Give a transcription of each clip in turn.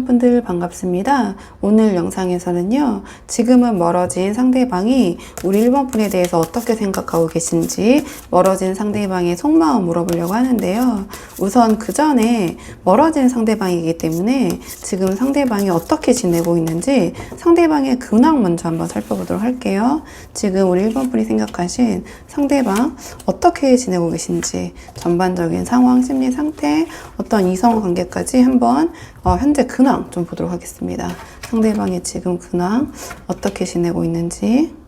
1번 분들 반갑습니다. 오늘 영상에서는요, 지금은 멀어진 상대방이 우리 1번 분에 대해서 어떻게 생각하고 계신지 멀어진 상대방의 속마음 물어보려고 하는데요. 우선 그 전에 멀어진 상대방이기 때문에 지금 상대방이 어떻게 지내고 있는지 상대방의 근황 먼저 한번 살펴보도록 할게요. 지금 우리 1번 분이 생각하신 상대방 어떻게 지내고 계신지 전반적인 상황, 심리 상태, 어떤 이성 관계까지 한번 현재 근황 좀 보도록 하겠습니다. 상대방의 지금 근황 어떻게 지내고 있는지.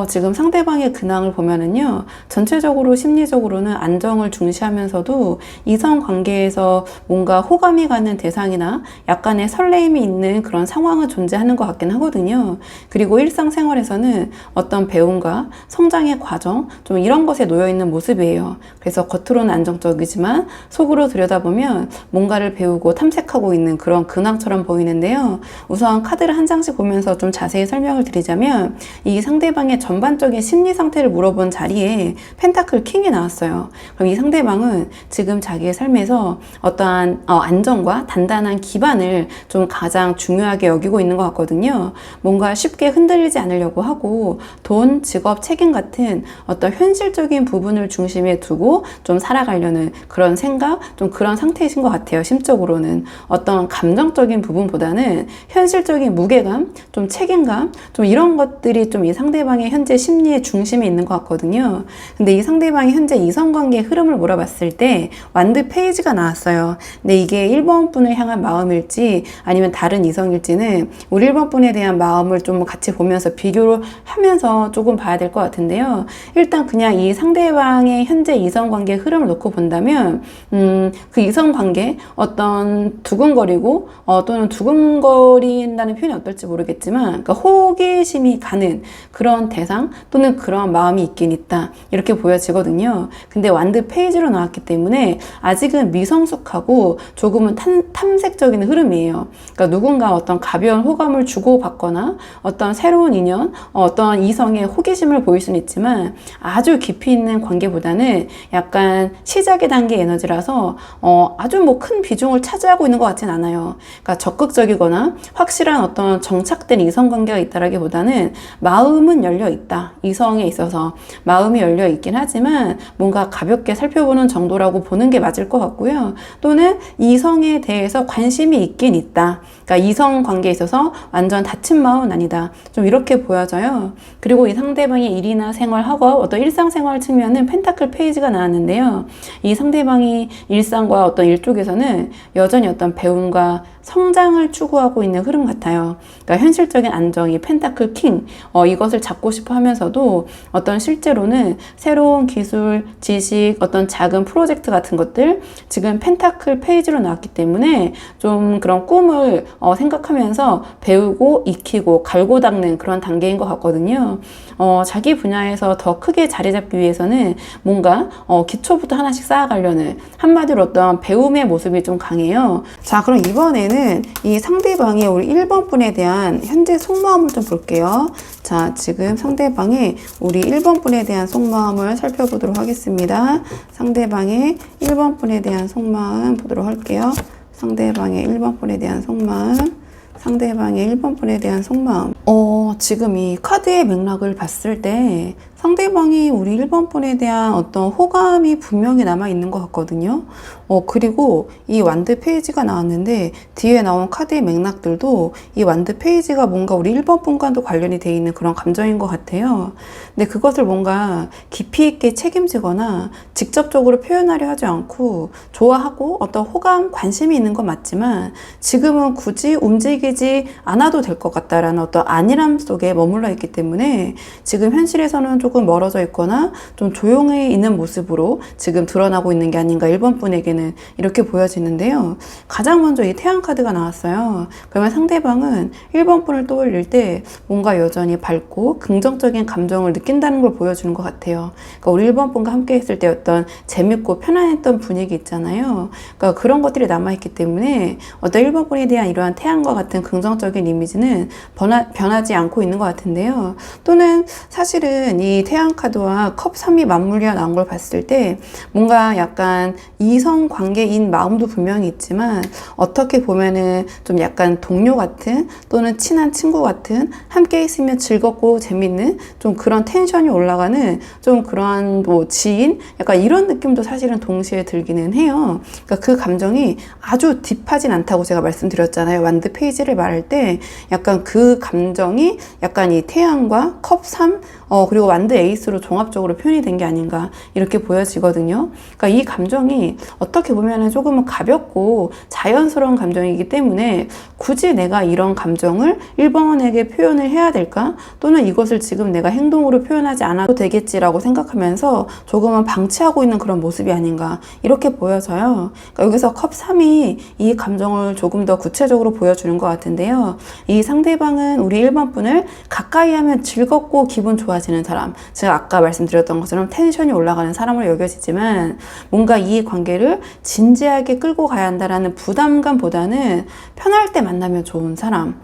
지금 상대방의 근황을 보면은요, 전체적으로 심리적으로는 안정을 중시하면서도 이성 관계에서 뭔가 호감이 가는 대상이나 약간의 설레임이 있는 그런 상황은 존재하는 것 같긴 하거든요. 그리고 일상생활에서는 어떤 배움과 성장의 과정, 좀 이런 것에 놓여있는 모습이에요. 그래서 겉으로는 안정적이지만 속으로 들여다보면 뭔가를 배우고 탐색하고 있는 그런 근황처럼 보이는데요. 우선 카드를 한 장씩 보면서 좀 자세히 설명을 드리자면, 이 상대방의 전반적인 심리 상태를 물어본 자리에 펜타클 킹이 나왔어요. 그럼 이 상대방은 지금 자기의 삶에서 어떠한 안정과 단단한 기반을 좀 가장 중요하게 여기고 있는 것 같거든요. 뭔가 쉽게 흔들리지 않으려고 하고 돈, 직업, 책임 같은 어떤 현실적인 부분을 중심에 두고 좀 살아가려는 그런 생각, 좀 그런 상태이신 것 같아요. 심적으로는 어떤 감정적인 부분보다는 현실적인 무게감, 좀 책임감, 좀 이런 것들이 좀 이 상대방의 현재 심리의 중심에 있는 것 같거든요. 근데 이 상대방이 현재 이성관계의 흐름을 물어봤을 때 완드 페이지가 나왔어요. 근데 이게 1번 분을 향한 마음일지 아니면 다른 이성일지는 우리 1번 분에 대한 마음을 좀 같이 보면서 비교를 하면서 조금 봐야 될 것 같은데요. 일단 그냥 이 상대방의 현재 이성관계의 흐름을 놓고 본다면 그 이성관계 어떤 두근거리고 또는 두근거린다는 표현이 어떨지 모르겠지만, 그러니까 호기심이 가는 그런 대상 또는 그런 마음이 있긴 있다, 이렇게 보여지거든요. 근데 완드 페이지로 나왔기 때문에 아직은 미성숙하고 조금은 탐색적인 흐름이에요. 그러니까 누군가 어떤 가벼운 호감을 주고받거나 어떤 새로운 인연, 어떤 이성의 호기심을 보일 수는 있지만 아주 깊이 있는 관계보다는 약간 시작의 단계 에너지라서 아주 뭐 큰 비중을 차지하고 있는 것 같진 않아요. 그러니까 적극적이거나 확실한 어떤 정착된 이성관계가 있다라기보다는 마음은 열려 있다. 이성에 있어서 마음이 열려 있긴 하지만 뭔가 가볍게 살펴보는 정도라고 보는 게 맞을 것 같고요. 또는 이성에 대해서 관심이 있긴 있다. 그러니까 이성 관계에 있어서 완전 닫힌 마음은 아니다. 좀 이렇게 보여져요. 그리고 이 상대방의 일이나 생활, 학업, 어떤 일상생활 측면은 펜타클 페이지가 나왔는데요. 이 상대방이 일상과 어떤 일 쪽에서는 여전히 어떤 배움과 성장을 추구하고 있는 흐름 같아요. 그러니까 현실적인 안정이 펜타클 킹, 이것을 잡고 싶어 하면서도 어떤 실제로는 새로운 기술, 지식, 어떤 작은 프로젝트 같은 것들, 지금 펜타클 페이지로 나왔기 때문에 좀 그런 꿈을 생각하면서 배우고 익히고 갈고 닦는 그런 단계인 것 같거든요. 자기 분야에서 더 크게 자리 잡기 위해서는 뭔가 기초부터 하나씩 쌓아가려는, 한마디로 어떤 배움의 모습이 좀 강해요. 자, 그럼 이번에는 이 상대방의 우리 1번 분에 대한 현재 속마음을 좀 볼게요. 자, 지금 상대방의 우리 1번 분에 대한 속마음을 살펴보도록 하겠습니다. 상대방의 1번 분에 대한 속마음 보도록 할게요. 상대방의 1번 분에 대한 속마음. 상대방의 1번 분에 대한 속마음. 지금 이 카드의 맥락을 봤을 때 상대방이 우리 1번 분에 대한 어떤 호감이 분명히 남아있는 것 같거든요. 그리고 이 완드 페이지가 나왔는데 뒤에 나온 카드의 맥락들도 이 완드 페이지가 뭔가 우리 1번 분과도 관련이 돼 있는 그런 감정인 것 같아요. 근데 그것을 뭔가 깊이 있게 책임지거나 직접적으로 표현하려 하지 않고 좋아하고 어떤 호감, 관심이 있는 건 맞지만 지금은 굳이 움직이지 않아도 될 것 같다라는 어떤 안일함 속에 머물러 있기 때문에 지금 현실에서는 조금 멀어져 있거나 좀 조용해 있는 모습으로 지금 드러나고 있는 게 아닌가 1번 분에게는 이렇게 보여지는데요. 가장 먼저 이 태양 카드가 나왔어요. 그러면 상대방은 1번 분을 떠올릴 때 뭔가 여전히 밝고 긍정적인 감정을 느낀다는 걸 보여주는 것 같아요. 그러니까 우리 1번 분과 함께 했을 때 어떤 재밌고 편안했던 분위기 있잖아요. 그러니까 그런 것들이 남아있기 때문에 어떤 1번 분에 대한 이러한 태양과 같은 긍정적인 이미지는 변하지 않고 있는 것 같은데요. 또는 사실은 이 이 태양 카드와 컵 3이 맞물려 나온 걸 봤을 때 뭔가 약간 이성 관계인 마음도 분명히 있지만 어떻게 보면은 좀 약간 동료 같은 또는 친한 친구 같은 함께 있으면 즐겁고 재밌는 좀 그런 텐션이 올라가는 좀 그런 뭐 지인 약간 이런 느낌도 사실은 동시에 들기는 해요. 그러니까 그 감정이 아주 딥하진 않다고 제가 말씀드렸잖아요. 완드 페이지를 말할 때 약간 그 감정이 약간 이 태양과 컵 3, 그리고 완드 에이스로 종합적으로 표현이 된 게 아닌가 이렇게 보여지거든요. 그러니까 이 감정이 어떻게 보면은 조금은 가볍고 자연스러운 감정이기 때문에 굳이 내가 이런 감정을 1번에게 표현을 해야 될까? 또는 이것을 지금 내가 행동으로 표현하지 않아도 되겠지라고 생각하면서 조금은 방치하고 있는 그런 모습이 아닌가 이렇게 보여져요. 그러니까 여기서 컵 3이 이 감정을 조금 더 구체적으로 보여주는 것 같은데요. 이 상대방은 우리 1번 분을 가까이 하면 즐겁고 기분 좋아지는 사람, 제가 아까 말씀드렸던 것처럼 텐션이 올라가는 사람으로 여겨지지만 뭔가 이 관계를 진지하게 끌고 가야 한다라는 부담감보다는 편할 때 만나면 좋은 사람,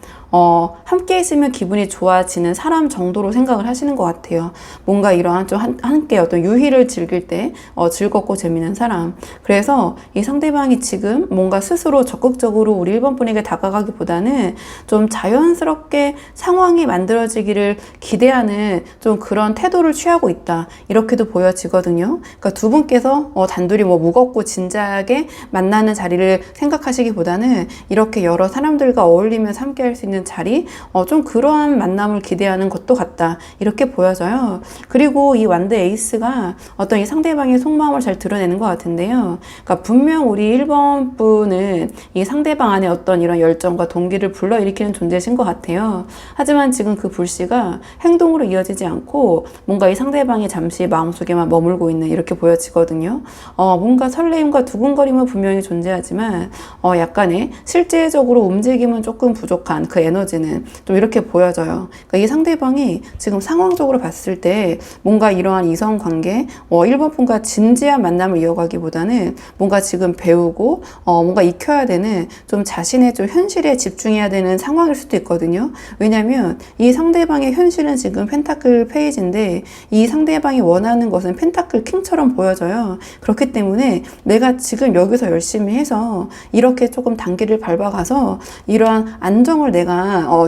함께 있으면 기분이 좋아지는 사람 정도로 생각을 하시는 것 같아요. 뭔가 이러한 좀 함께 어떤 유희를 즐길 때 즐겁고 재미있는 사람. 그래서 이 상대방이 지금 뭔가 스스로 적극적으로 우리 1번 분에게 다가가기보다는 좀 자연스럽게 상황이 만들어지기를 기대하는 좀 그런 태도를 취하고 있다. 이렇게도 보여지거든요. 그러니까 두 분께서 단둘이 뭐 무겁고 진지하게 만나는 자리를 생각하시기보다는 이렇게 여러 사람들과 어울리면서 함께 할 수 있는 자리, 좀 그러한 만남을 기대하는 것도 같다 이렇게 보여져요. 그리고 이 완드 에이스가 어떤 이 상대방의 속마음을 잘 드러내는 것 같은데요. 그러니까 분명 우리 1번 분은 이 상대방 안에 어떤 이런 열정과 동기를 불러일으키는 존재신 것 같아요. 하지만 지금 그 불씨가 행동으로 이어지지 않고 뭔가 이 상대방이 잠시 마음속에만 머물고 있는 이렇게 보여지거든요. 뭔가 설레임과 두근거림은 분명히 존재하지만 약간의 실제적으로 움직임은 조금 부족한 그 에너지는 좀 이렇게 보여져요. 그러니까 이 상대방이 지금 상황적으로 봤을 때 뭔가 이러한 이성관계 1번 분과 진지한 만남을 이어가기보다는 뭔가 지금 배우고 뭔가 익혀야 되는 좀 자신의 좀 현실에 집중해야 되는 상황일 수도 있거든요. 왜냐하면 이 상대방의 현실은 지금 펜타클 페이지인데 이 상대방이 원하는 것은 펜타클 킹처럼 보여져요. 그렇기 때문에 내가 지금 여기서 열심히 해서 이렇게 조금 단계를 밟아가서 이러한 안정을 내가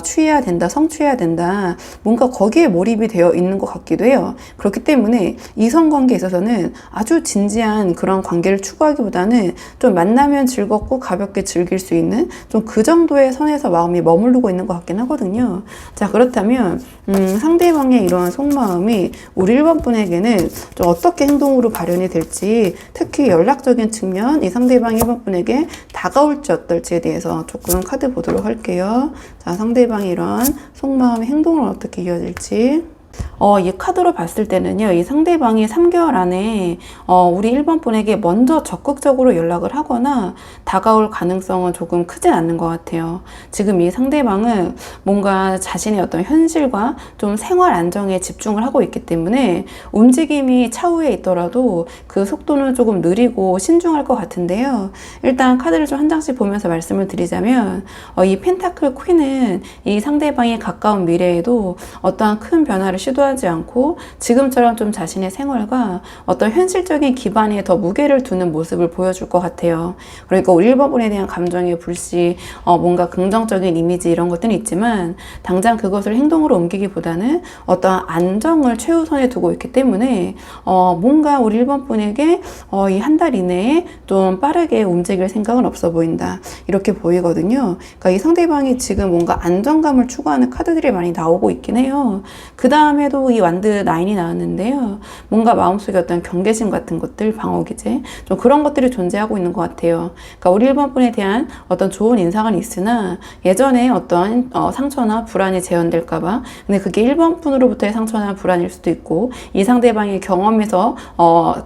취해야 된다, 성취해야 된다. 뭔가 거기에 몰입이 되어 있는 것 같기도 해요. 그렇기 때문에 이성관계에 있어서는 아주 진지한 그런 관계를 추구하기보다는 좀 만나면 즐겁고 가볍게 즐길 수 있는 좀 그 정도의 선에서 마음이 머무르고 있는 것 같긴 하거든요. 자, 그렇다면 상대방의 이러한 속마음이 우리 1번 분에게는 좀 어떻게 행동으로 발현이 될지, 특히 연락적인 측면, 이 상대방 1번 분에게 다가올지 어떨지에 대해서 조금 카드 보도록 할게요. 자, 상대방이 이러한 속마음의 행동을 어떻게 이어질지. 이 카드로 봤을 때는요, 이 상대방이 3개월 안에 우리 1번 분에게 먼저 적극적으로 연락을 하거나 다가올 가능성은 조금 크진 않는 것 같아요. 지금 이 상대방은 뭔가 자신의 어떤 현실과 좀 생활 안정에 집중을 하고 있기 때문에 움직임이 차후에 있더라도 그 속도는 조금 느리고 신중할 것 같은데요. 일단 카드를 좀 한 장씩 보면서 말씀을 드리자면 이 펜타클 퀸은 이 상대방의 가까운 미래에도 어떠한 큰 변화를 시도하지 않고 지금처럼 좀 자신의 생활과 어떤 현실적인 기반에 더 무게를 두는 모습을 보여줄 것 같아요. 그러니까 우리 1번 분에 대한 감정의 불씨, 뭔가 긍정적인 이미지 이런 것들은 있지만 당장 그것을 행동으로 옮기기보다는 어떠한 안정을 최우선에 두고 있기 때문에 뭔가 우리 1번 분에게 이 한 달 이내에 좀 빠르게 움직일 생각은 없어 보인다. 이렇게 보이거든요. 그러니까 이 상대방이 지금 뭔가 안정감을 추구하는 카드들이 많이 나오고 있긴 해요. 그 다음에도 이 완드 9이 나왔는데요. 뭔가 마음속에 어떤 경계심 같은 것들, 방어기제, 좀 그런 것들이 존재하고 있는 것 같아요. 그러니까 우리 1번 분에 대한 어떤 좋은 인상은 있으나 예전에 어떤 상처나 불안이 재현될까봐, 근데 그게 1번 분으로부터의 상처나 불안일 수도 있고 이 상대방의 경험에서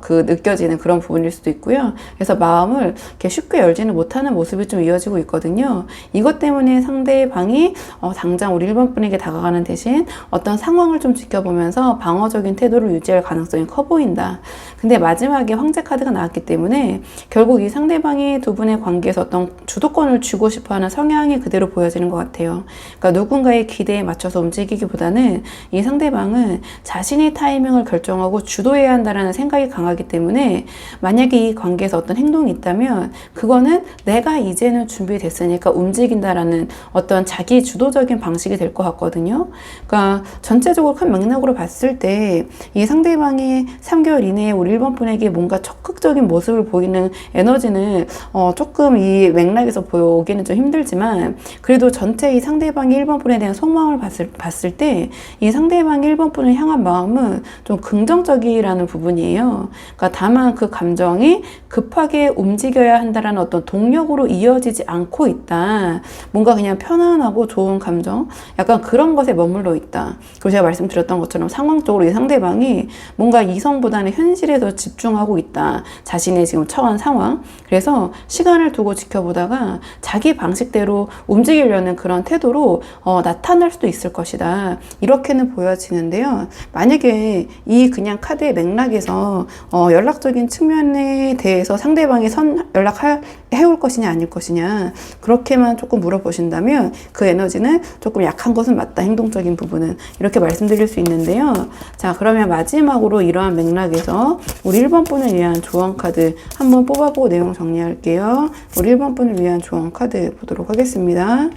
그 느껴지는 그런 부분일 수도 있고요. 그래서 마음을 이렇게 쉽게 열지는 못하는 모습이 좀 이어지고 있거든요. 이것 때문에 상대방이 당장 우리 1번 분에게 다가가는 대신 어떤 상황을 좀 좀 지켜보면서 방어적인 태도를 유지할 가능성이 커 보인다. 근데 마지막에 황제 카드가 나왔기 때문에 결국 이 상대방이 두 분의 관계에서 어떤 주도권을 쥐고 싶어하는 성향이 그대로 보여지는 것 같아요. 그러니까 누군가의 기대에 맞춰서 움직이기보다는 이 상대방은 자신의 타이밍을 결정하고 주도해야 한다는 생각이 강하기 때문에 만약에 이 관계에서 어떤 행동이 있다면 그거는 내가 이제는 준비됐으니까 움직인다라는 어떤 자기 주도적인 방식이 될 것 같거든요. 그러니까 전체적으로 큰 맥락으로 봤을 때 이 상대방이 3개월 이내에 우리 1번 분에게 뭔가 적극적인 모습을 보이는 에너지는 조금 이 맥락에서 보기는 좀 힘들지만 그래도 전체 이 상대방이 1번 분에 대한 속마음을 봤을 때 이 상대방이 1번 분을 향한 마음은 좀 긍정적이라는 부분이에요. 그러니까 다만 그 감정이 급하게 움직여야 한다라는 어떤 동력으로 이어지지 않고 있다. 뭔가 그냥 편안하고 좋은 감정, 약간 그런 것에 머물러 있다. 그리고 제가 말씀드렸던 것처럼 상황적으로 이 상대방이 뭔가 이성보다는 현실에 더 집중하고 있다. 자신의 지금 처한 상황. 그래서 시간을 두고 지켜보다가 자기 방식대로 움직이려는 그런 태도로 나타날 수도 있을 것이다. 이렇게는 보여지는데요. 만약에 이 그냥 카드의 맥락에서 연락적인 측면에 대해서 상대방이 연락해올 것이냐 아닐 것이냐 그렇게만 조금 물어보신다면 그 에너지는 조금 약한 것은 맞다. 행동적인 부분은 이렇게 말씀드릴 수 있는데요. 자, 그러면 마지막으로 이러한 맥락에서 우리 1번 분을 위한 조언 카드 한번 뽑아보고 내용 정리할게요. 우리 1번 분을 위한 조언 카드 보도록 하겠습니다.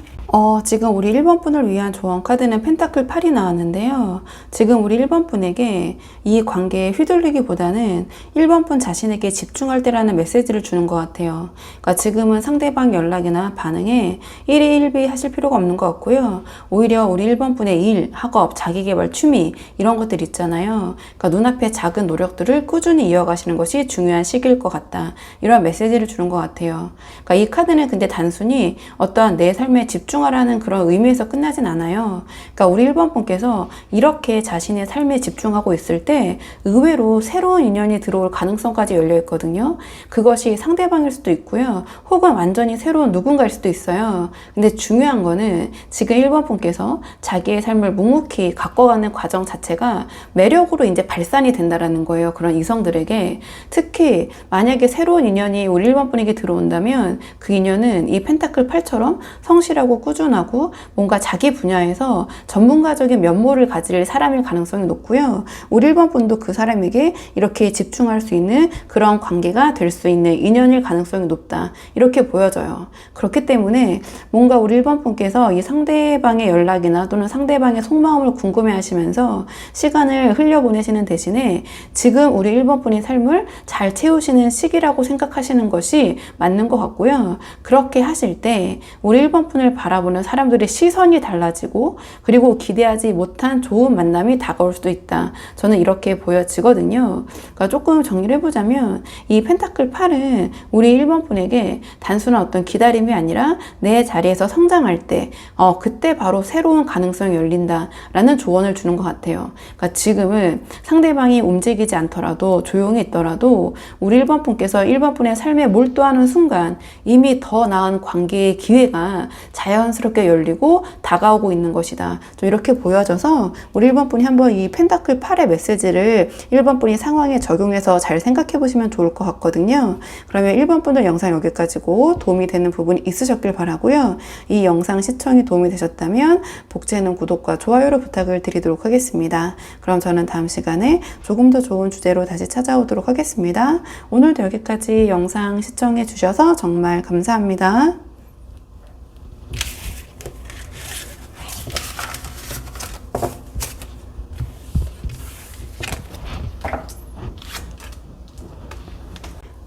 지금 우리 1번 분을 위한 조언 카드는 펜타클 8이 나왔는데요. 지금 우리 1번 분에게 이 관계에 휘둘리기보다는 1번 분 자신에게 집중할 때라는 메시지를 주는 것 같아요. 그러니까 지금은 상대방 연락이나 반응에 1위 1비 하실 필요가 없는 것 같고요. 오히려 우리 1번 분의 일, 학업, 자기계발, 취미 이런 것들 있잖아요. 그러니까 눈앞에 작은 노력들을 꾸준히 이어가시는 것이 중요한 시기일 것 같다. 이런 메시지를 주는 것 같아요. 그러니까 이 카드는 근데 단순히 어떠한 내 삶에 집중하라는 그런 의미에서 끝나진 않아요. 그러니까 우리 1번 분께서 이렇게 자신의 삶에 집중하고 있을 때 의외로 새로운 인연이 들어올 가능성까지 열려 있거든요. 그것이 상대방일 수도 있고요. 혹은 완전히 새로운 누군가일 수도 있어요. 근데 중요한 거는 지금 1번 분께서 자기의 삶을 묵묵히 가꿔가는 과정 자체가 매력으로 이제 발산이 된다라는 거예요. 그런 이성들에게. 특히 만약에 새로운 인연이 우리 1번 분에게 들어온다면 그 인연은 이 펜타클 8처럼 성실하고 꾸준하고 뭔가 자기 분야에서 전문가적인 면모를 가질 사람일 가능성이 높고요. 우리 1번 분도 그 사람에게 이렇게 집중할 수 있는 그런 관계가 될 수 있는 인연일 가능성이 높다. 이렇게 보여져요. 그렇기 때문에 뭔가 우리 1번 분께서 이 상대방의 연락이나 또는 상대방의 속마음을 궁금해 하시면서 시간을 흘려보내시는 대신에 지금 우리 1번 분의 삶을 잘 채우시는 시기라고 생각하시는 것이 맞는 것 같고요. 그렇게 하실 때 우리 1번 분을 바라보는 사람들의 시선이 달라지고 그리고 기대하지 못한 좋은 만남이 다가올 수도 있다. 저는 이렇게 보여지거든요. 그러니까 조금 정리를 해보자면 이 펜타클 8은 우리 1번 분에게 단순한 어떤 기다림이 아니라 내 자리에서 성장할 때 그때 바로 새로운 가능성이 열린다라는 조언을 주는 것 같아요. 그러니까 지금은 상대방이 움직이지 않더라도 조용히 있더라도 우리 1번 분께서 1번 분의 삶에 몰두하는 순간 이미 더 나은 관계의 기회가 자연스럽게 열리고 다가오고 있는 것이다. 좀 이렇게 보여져서 우리 1번 분이 한번 이 펜타클 8의 메시지를 1번 분이 상황에 적용해서 잘 생각해 보시면 좋을 것 같거든요. 그러면 1번 분들 영상 여기까지고 도움이 되는 부분이 있으셨길 바라고요. 이 영상 시청이 도움이 되셨다면 복제는 구독과 좋아요를 부탁을 드리도록 하겠습니다. 그럼 저는 다음 시간에 조금 더 좋은 주제로 다시 찾아오도록 하겠습니다. 오늘도 여기까지 영상 시청해 주셔서 정말 감사합니다.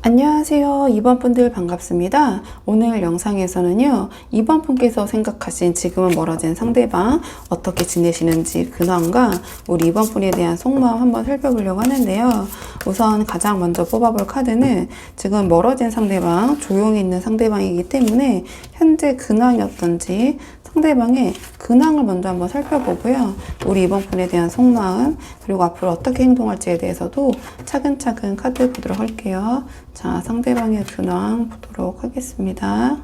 안녕하세요. 2번 분들 반갑습니다. 오늘 영상에서는요, 2번 분께서 생각하신 지금은 멀어진 상대방 어떻게 지내시는지 근황과 우리 2번 분에 대한 속마음 한번 살펴보려고 하는데요. 우선 가장 먼저 뽑아볼 카드는 지금 멀어진 상대방, 조용히 있는 상대방이기 때문에 현재 근황이 어떤지 상대방의 근황을 먼저 한번 살펴보고요. 우리 2번 분에 대한 속마음, 그리고 앞으로 어떻게 행동할지에 대해서도 차근차근 카드 보도록 할게요. 자, 상대방의 근황 보도록 하겠습니다.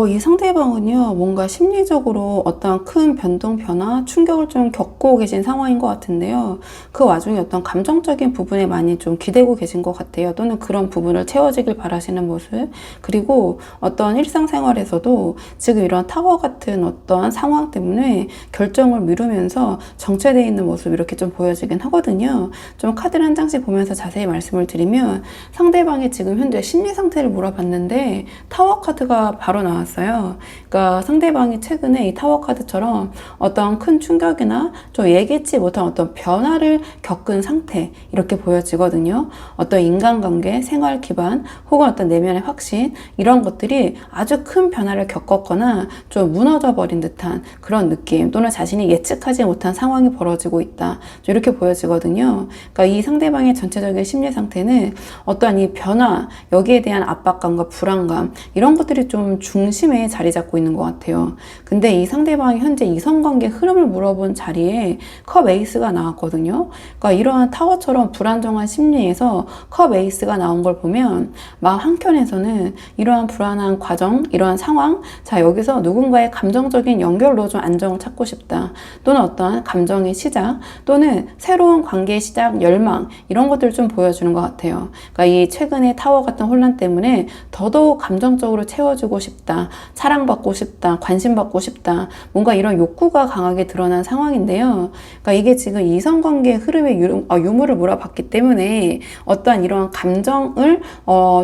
이 상대방은요, 뭔가 심리적으로 어떤 큰 변동, 변화, 충격을 좀 겪고 계신 상황인 것 같은데요. 그 와중에 어떤 감정적인 부분에 많이 좀 기대고 계신 것 같아요. 또는 그런 부분을 채워지길 바라시는 모습. 그리고 어떤 일상생활에서도 지금 이런 타워 같은 어떤 상황 때문에 결정을 미루면서 정체되어 있는 모습 이렇게 좀 보여지긴 하거든요. 좀 카드를 한 장씩 보면서 자세히 말씀을 드리면 상대방의 지금 현재 심리 상태를 물어봤는데 타워 카드가 바로 나왔어요. 그러니까 상대방이 최근에 이 타워 카드처럼 어떤 큰 충격이나 좀 예기치 못한 어떤 변화를 겪은 상태 이렇게 보여지거든요. 어떤 인간관계, 생활 기반 혹은 어떤 내면의 확신 이런 것들이 아주 큰 변화를 겪었거나 좀 무너져 버린 듯한 그런 느낌 또는 자신이 예측하지 못한 상황이 벌어지고 있다. 이렇게 보여지거든요. 그러니까 이 상대방의 전체적인 심리 상태는 어떠한 이 변화 여기에 대한 압박감과 불안감 이런 것들이 좀 중심에 자리 잡고 있는 것 같아요. 근데 이 상대방이 현재 이성관계 흐름을 물어본 자리에 컵 에이스가 나왔거든요. 그러니까 이러한 타워처럼 불안정한 심리에서 컵 에이스가 나온 걸 보면 마음 한켠에서는 이러한 불안한 과정, 이러한 상황, 자 여기서 누군가의 감정적인 연결로 좀 안정을 찾고 싶다. 또는 어떠한 감정의 시작, 또는 새로운 관계의 시작, 열망 이런 것들을 좀 보여주는 것 같아요. 그러니까 이 최근에 타워 같은 혼란 때문에 더더욱 감정적으로 채워주고 싶다. 사랑받고 싶다. 관심받고 싶다. 뭔가 이런 욕구가 강하게 드러난 상황인데요. 그러니까 이게 지금 이성관계의 흐름의 유무를 물어봤기 때문에 어떠한 이러한 감정을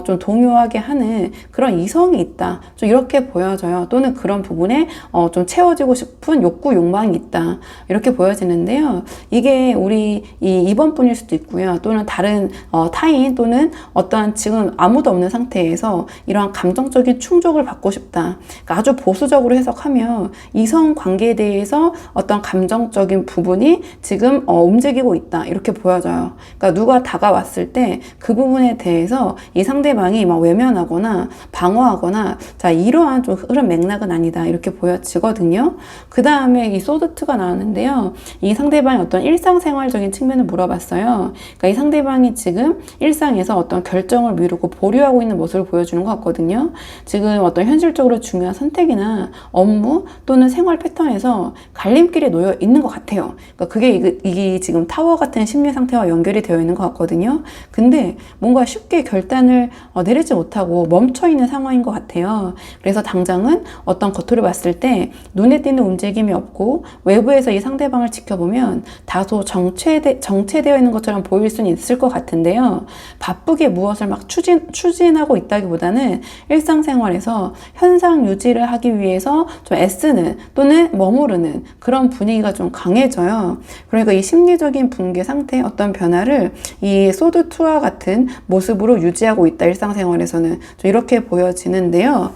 좀 동요하게 하는 그런 이성이 있다. 좀 이렇게 보여져요. 또는 그런 부분에 좀 채워지고 싶은 욕구, 욕망이 있다. 이렇게 보여지는데요. 이게 우리 이 2번 분일 수도 있고요. 또는 다른 타인 또는 어떠한 지금 아무도 없는 상태에서 이러한 감정적인 충족을 받고 싶다. 그러니까 아주 보수적으로 해석하면 이성 관계에 대해서 어떤 감정적인 부분이 지금 움직이고 있다. 이렇게 보여져요. 그러니까 누가 다가왔을 때 그 부분에 대해서 이 상대방이 막 외면하거나 방어하거나 자 이러한 좀 흐름 맥락은 아니다. 이렇게 보여지거든요. 그 다음에 이 소드트가 나왔는데요. 이 상대방의 어떤 일상생활적인 측면을 물어봤어요. 그러니까 이 상대방이 지금 일상에서 어떤 결정을 미루고 보류하고 있는 모습을 보여주는 것 같거든요. 지금 어떤 현실적으로 중요한 선택이나 업무 또는 생활 패턴에서 갈림길에 놓여 있는 것 같아요. 그러니까 그게 이게 지금 타워 같은 심리 상태와 연결이 되어 있는 것 같거든요. 근데 뭔가 쉽게 결단을 내리지 못하고 멈춰 있는 상황인 것 같아요. 그래서 당장은 어떤 겉으로 봤을 때 눈에 띄는 움직임이 없고 외부에서 이 상대방을 지켜보면 다소 정체되어 있는 것처럼 보일 수는 있을 것 같은데요. 바쁘게 무엇을 막 추진하고 있다기보다는 일상생활에서 현상 유지를 하기 위해서 좀 애쓰는 또는 머무르는 그런 분위기가 좀 강해져요. 그러니까 이 심리적인 붕괴 상태 어떤 변화를 이 소드2와 같은 모습으로 유지하고 있다. 일상생활에서는 좀 이렇게 보여지는데요.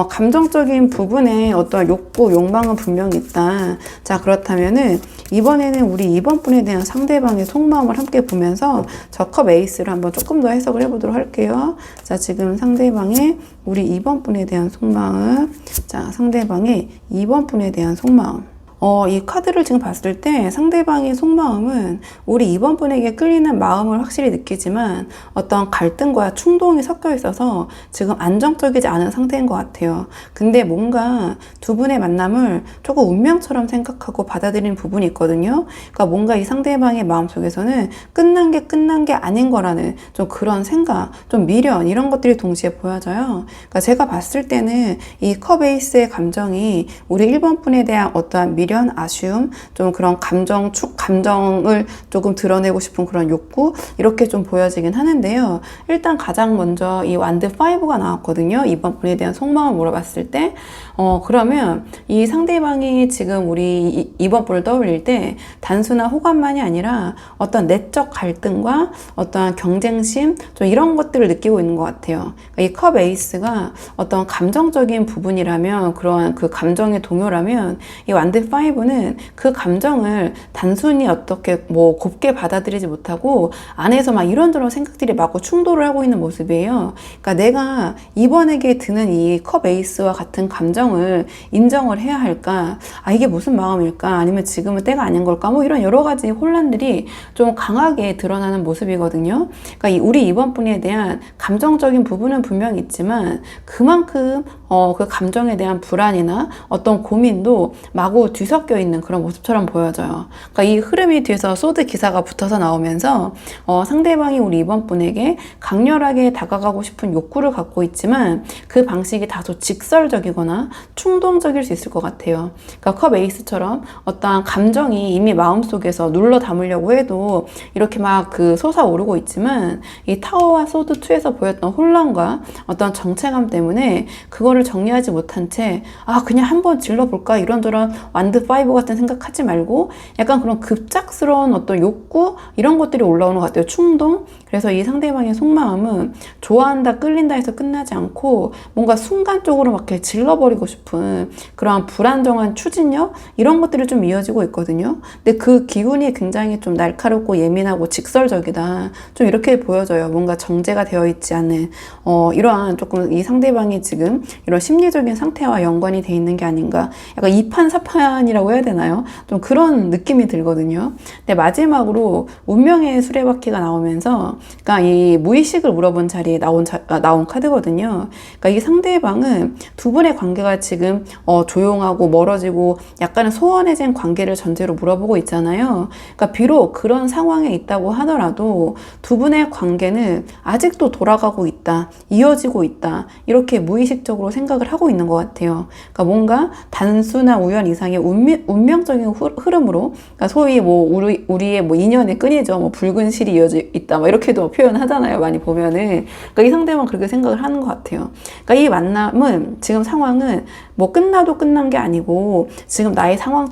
감정적인 부분에 어떤 욕구, 욕망은 분명히 있다. 자, 그렇다면은 이번에는 우리 2번 분에 대한 상대방의 속마음을 함께 보면서 저 컵 에이스를 한번 조금 더 해석을 해보도록 할게요. 자, 지금 상대방의 우리 2번 분에 대한 속마음. 자, 상대방의 2번 분에 대한 속마음. 이 카드를 지금 봤을 때 상대방의 속마음은 우리 2번 분에게 끌리는 마음을 확실히 느끼지만 어떤 갈등과 충동이 섞여 있어서 지금 안정적이지 않은 상태인 것 같아요. 근데 뭔가 두 분의 만남을 조금 운명처럼 생각하고 받아들이는 부분이 있거든요. 그러니까 뭔가 이 상대방의 마음속에서는 끝난 게 아닌 거라는 좀 그런 생각, 좀 미련 이런 것들이 동시에 보여져요. 그러니까 제가 봤을 때는 이 컵 에이스의 감정이 우리 1번 분에 대한 어떠한 미련, 아쉬움, 좀 그런 감정을 조금 드러내고 싶은 그런 욕구 이렇게 좀 보여지긴 하는데요. 일단 가장 먼저 이 완드 5가 나왔거든요. 이번 분에 대한 속마음을 물어봤을 때 그러면 이 상대방이 지금 우리 이번 분을 떠올릴 때 단순한 호감만이 아니라 어떤 내적 갈등과 어떤 경쟁심 좀 이런 것들을 느끼고 있는 것 같아요. 이 컵 에이스가 어떤 감정적인 부분이라면 그러한 그 감정의 동요라면 이 완드 5는 그 감정을 단순히 어떻게 뭐 곱게 받아들이지 못하고 안에서 막 이런저런 생각들이 마구 충돌을 하고 있는 모습이에요. 그러니까 내가 이번에게 드는 이 컵 에이스와 같은 감정을 인정을 해야 할까? 아, 이게 무슨 마음일까? 아니면 지금은 때가 아닌 걸까? 뭐 이런 여러 가지 혼란들이 좀 강하게 드러나는 모습이거든요. 그러니까 우리 이번 분에 대한 감정적인 부분은 분명히 있지만 그만큼 그 감정에 대한 불안이나 어떤 고민도 마구 뒤섞여 있는 그런 모습처럼 보여져요. 그러니까 이 흐름이 뒤에서 소드 기사가 붙어서 나오면서 상대방이 우리 이번 분에게 강렬하게 다가가고 싶은 욕구를 갖고 있지만 그 방식이 다소 직설적이거나 충동적일 수 있을 것 같아요. 그러니까 컵 에이스처럼 어떠한 감정이 이미 마음속에서 눌러 담으려고 해도 이렇게 막 그 솟아오르고 있지만 이 타워와 소드 2에서 보였던 혼란과 어떤 정체감 때문에 그거를 정리하지 못한 채 그냥 한번 질러볼까 이런저런 완드 5 같은 생각하지 말고 약간 그런 급작스러운 어떤 욕구 이런 것들이 올라오는 것 같아요. 충동. 그래서 이 상대방의 속마음은 좋아한다 끌린다 해서 끝나지 않고 뭔가 순간적으로 막 이렇게 질러버리고 싶은 그러한 불안정한 추진력 이런 것들이 좀 이어지고 있거든요. 근데 그 기운이 굉장히 좀 날카롭고 예민하고 직설적이다. 좀 이렇게 보여져요. 뭔가 정제가 되어 있지 않은 이러한 조금 이 상대방이 지금 이런 심리적인 상태와 연관이 돼 있는 게 아닌가. 약간 이판사판이라고 해야 되나요? 좀 그런 느낌이 들거든요. 근데 마지막으로 운명의 수레바퀴가 나오면서 그러니까 이 무의식을 물어본 자리에 나온 카드거든요. 그러니까 이 상대방은 두 분의 관계가 지금 조용하고 멀어지고 약간은 소원해진 관계를 전제로 물어보고 있잖아요. 그러니까 비록 그런 상황에 있다고 하더라도 두 분의 관계는 아직도 돌아가고 있다, 이어지고 있다 이렇게 무의식적으로 생각을 하고 있는 것 같아요. 그러니까 뭔가 단순한 우연 이상의 운명적인 흐름으로 그러니까 소위 뭐 우리의 뭐 인연의 끈이죠. 뭐 붉은 실이 이어져 있다 뭐 이렇게도 표현하잖아요. 많이 보면은. 그러니까 이 상대방은 그렇게 생각을 하는 것 같아요. 그러니까 이 만남은 지금 상황은 뭐 끝나도 끝난 게 아니고 지금 나의 상황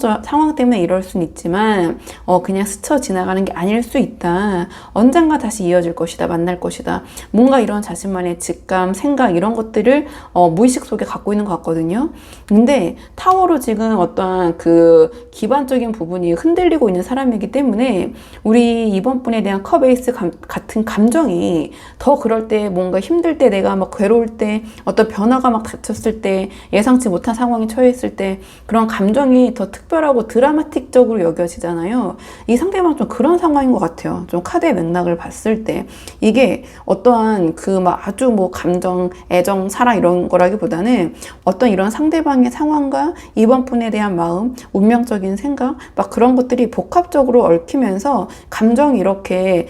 때문에 이럴 수는 있지만 그냥 스쳐 지나가는 게 아닐 수 있다. 언젠가 다시 이어질 것이다. 만날 것이다. 뭔가 이런 자신만의 직감, 생각 이런 것들을 무의식 속에 갖고 있는 것 같거든요. 근데 타워로 지금 어떠한 그 기반적인 부분이 흔들리고 있는 사람이기 때문에 우리 이번 분에 대한 컵 에이스 같은 감정이 더 그럴 때 뭔가 힘들 때 내가 막 괴로울 때 어떤 변화가 막 닥쳤을 때 예상치 못한 상황에 처했을 때 그런 감정이 더 특별하고 드라마틱적으로 여겨지잖아요. 이 상대방 좀 그런 상황인 것 같아요. 좀 카드의 맥락을 봤을 때 이게 어떠한 그 막 아주 뭐 감정, 애정, 사랑 이런 거라기보다는 어떤 이런 상대방의 상황과 이번 분에 대한 마음, 운명적인 생각 막 그런 것들이 복합적으로 얽히면서 감정이 이렇게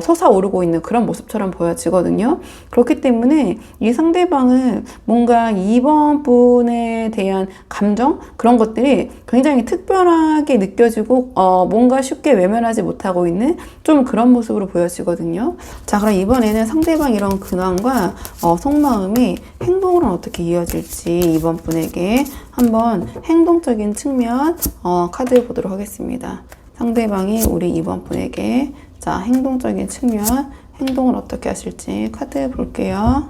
솟아오르고 있는 그런 모습처럼 보여지거든요. 그렇기 때문에 이 상대방은 뭔가 이번 분에 대한 감정 그런 것들이 굉장히 특별하게 느껴지고 뭔가 쉽게 외면하지 못하고 있는 좀 그런 모습으로 보여지거든요. 자, 그럼 이번에는 상대방 이런 근황과 속마음이 행동으로 어떻게 이어질지 이번 분에게 한번 행동적인 측면 카드 보도록 하겠습니다. 상대방이 우리 이번 분에게 자 행동적인 측면 행동을 어떻게 하실지 카드 볼게요.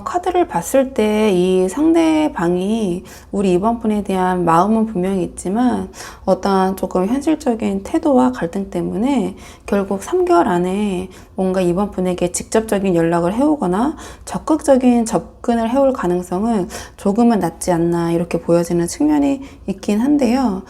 카드를 봤을 때 이 상대방이 우리 이번 분에 대한 마음은 분명히 있지만 어떤 조금 현실적인 태도와 갈등 때문에 결국 3개월 안에 뭔가 이번 분에게 직접적인 연락을 해오거나 적극적인 접근을 해올 가능성은 조금은 낮지 않나 이렇게 보여지는 측면이 있긴 한데요.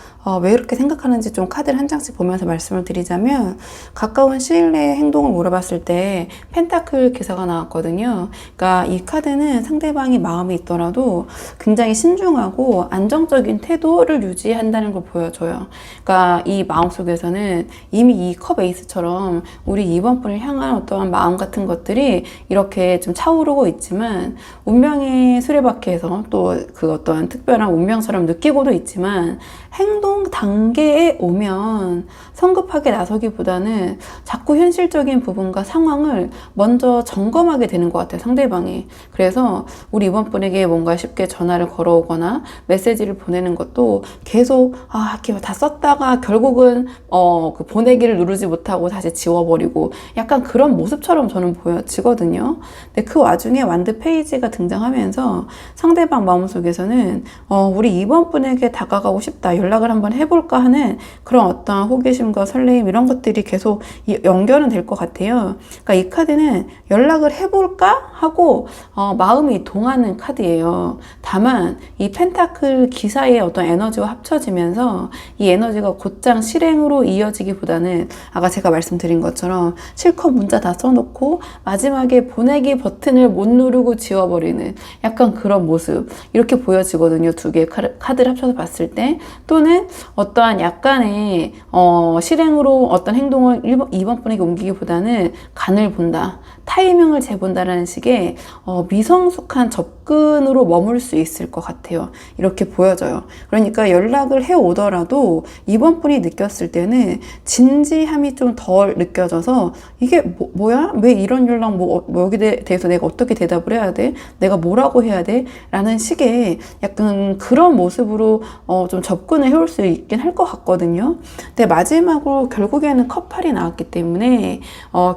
왜 이렇게 생각하는지 좀 카드를 한 장씩 보면서 말씀을 드리자면 가까운 시일 내에 행동을 물어봤을 때 펜타클 기사가 나왔거든요. 그러니까 이 카드는 상대방이 마음이 있더라도 굉장히 신중하고 안정적인 태도를 유지한다는 걸 보여줘요. 그러니까 이 마음속에서는 이미 이 컵 에이스처럼 우리 이번 분을 향한 어떠한 마음 같은 것들이 이렇게 좀 차오르고 있지만 운명의 수레바퀴에서 또 그 어떠한 특별한 운명처럼 느끼고도 있지만 행동 단계에 오면 성급하게 나서기보다는 자꾸 현실적인 부분과 상황을 먼저 점검하게 되는 것 같아요. 상대방이. 상대방이. 그래서 우리 이번 분에게 뭔가 쉽게 전화를 걸어오거나 메시지를 보내는 것도 계속 이렇게 다 썼다가 결국은 그 보내기를 누르지 못하고 다시 지워버리고 약간 그런 모습처럼 저는 보여지거든요. 근데 그 와중에 완드 페이지가 등장하면서 상대방 마음속에서는 우리 이번 분에게 다가가고 싶다, 연락을 한번 해볼까 하는 그런 어떤 호기심과 설레임 이런 것들이 계속 연결은 될 것 같아요. 그러니까 이 카드는 연락을 해볼까 하고 마음이 동하는 카드예요. 다만 이 펜타클 기사의 어떤 에너지와 합쳐지면서 이 에너지가 곧장 실행으로 이어지기보다는 아까 제가 말씀드린 것처럼 실컷 문자 다 써놓고 마지막에 보내기 버튼을 못 누르고 지워버리는 약간 그런 모습, 이렇게 보여지거든요. 두 개의 카드를 합쳐서 봤을 때. 또는 어떠한 약간의 실행으로 어떤 행동을 2번 분에게 옮기기보다는 간을 본다, 타이밍을 재본다라는 식의 미성숙한 접근으로 머물 수 있을 것 같아요. 이렇게 보여져요. 그러니까 연락을 해오더라도 이번 분이 느꼈을 때는 진지함이 좀 덜 느껴져서 이게 뭐야? 왜 이런 연락, 여기에 대해서 내가 어떻게 대답을 해야 돼? 내가 뭐라고 해야 돼? 라는 식의 약간 그런 모습으로 좀 접근을 해올 수 있긴 할 것 같거든요. 근데 마지막으로 결국에는 컵8이 나왔기 때문에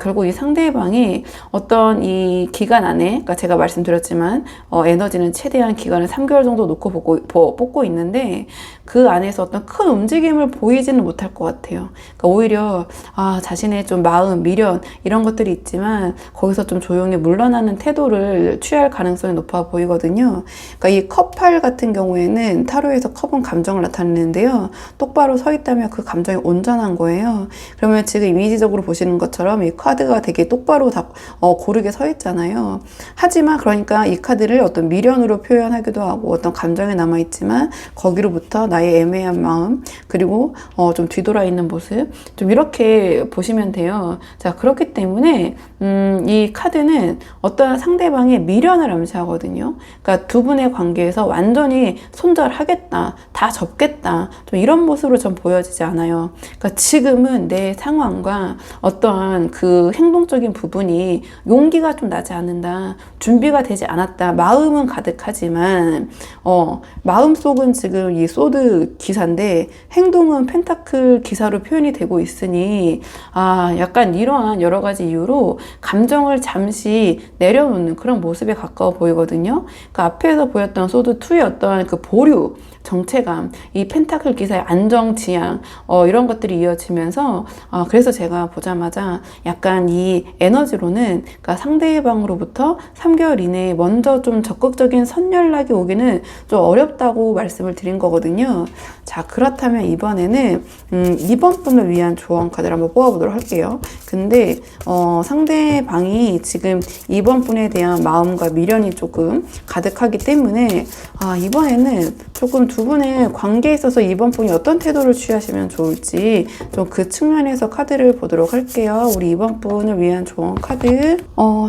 결국 이 상대방이 어떤 이 기간 안에, 그러니까 제가 말씀드렸지만 에너지는 최대한 기간을 3개월 정도 놓고 뽑고 있는데 그 안에서 어떤 큰 움직임을 보이지는 못할 것 같아요. 그러니까 오히려 자신의 좀 마음, 미련 이런 것들이 있지만 거기서 좀 조용히 물러나는 태도를 취할 가능성이 높아 보이거든요. 그러니까 이 컵8 같은 경우에는 타로에서 컵은 감정을 나타내는데요. 똑바로 서 있다면 그 감정이 온전한 거예요. 그러면 지금 이미지적으로 보시는 것처럼 이 카드가 되게 똑바로 다 고르게 서 있잖아요. 하지만 그러니까 이 카드를 어떤 미련으로 표현하기도 하고 어떤 감정이 남아있지만 거기로부터 나의 애매한 마음, 그리고 좀 뒤돌아 있는 모습, 좀 이렇게 보시면 돼요. 자, 그렇기 때문에 이 카드는 어떤 상대방의 미련을 암시하거든요. 그러니까 두 분의 관계에서 완전히 손절하겠다, 다 접겠다, 좀 이런 모습으로 전 보여지지 않아요. 그러니까 지금은 내 상황과 어떠한 그 행동적인 부분이 용기가 좀 나지 않는다, 준비가 되지 않았다, 마음은 가득하지만 마음속은 지금 이 소드 기사인데 행동은 펜타클 기사로 표현이 되고 있으니 약간 이러한 여러 가지 이유로 감정을 잠시 내려놓는 그런 모습에 가까워 보이거든요. 그러니까 앞에서 보였던 소드2의 어떤 그 보류, 정체감, 이 펜타클 기사의 안정지향 이런 것들이 이어지면서 그래서 제가 보자마자 약간 이 에너지로는 그러니까 상대방으로부터 3개월 이내에 먼저 좀 적극적인 선연락이 오기는 좀 어렵다고 말씀을 드린 거거든요. 자, 그렇다면 이번에는 이번 분을 위한 조언 카드를 한번 뽑아보도록 할게요. 근데 상대방이 지금 이번 분에 대한 마음과 미련이 조금 가득하기 때문에 이번에는 조금 두 분의 관계에 있어서 이번 분이 어떤 태도를 취하시면 좋을지 좀 그 측면에서 카드를 보도록 할게요. 우리 이번 분을 위한 조언 카드.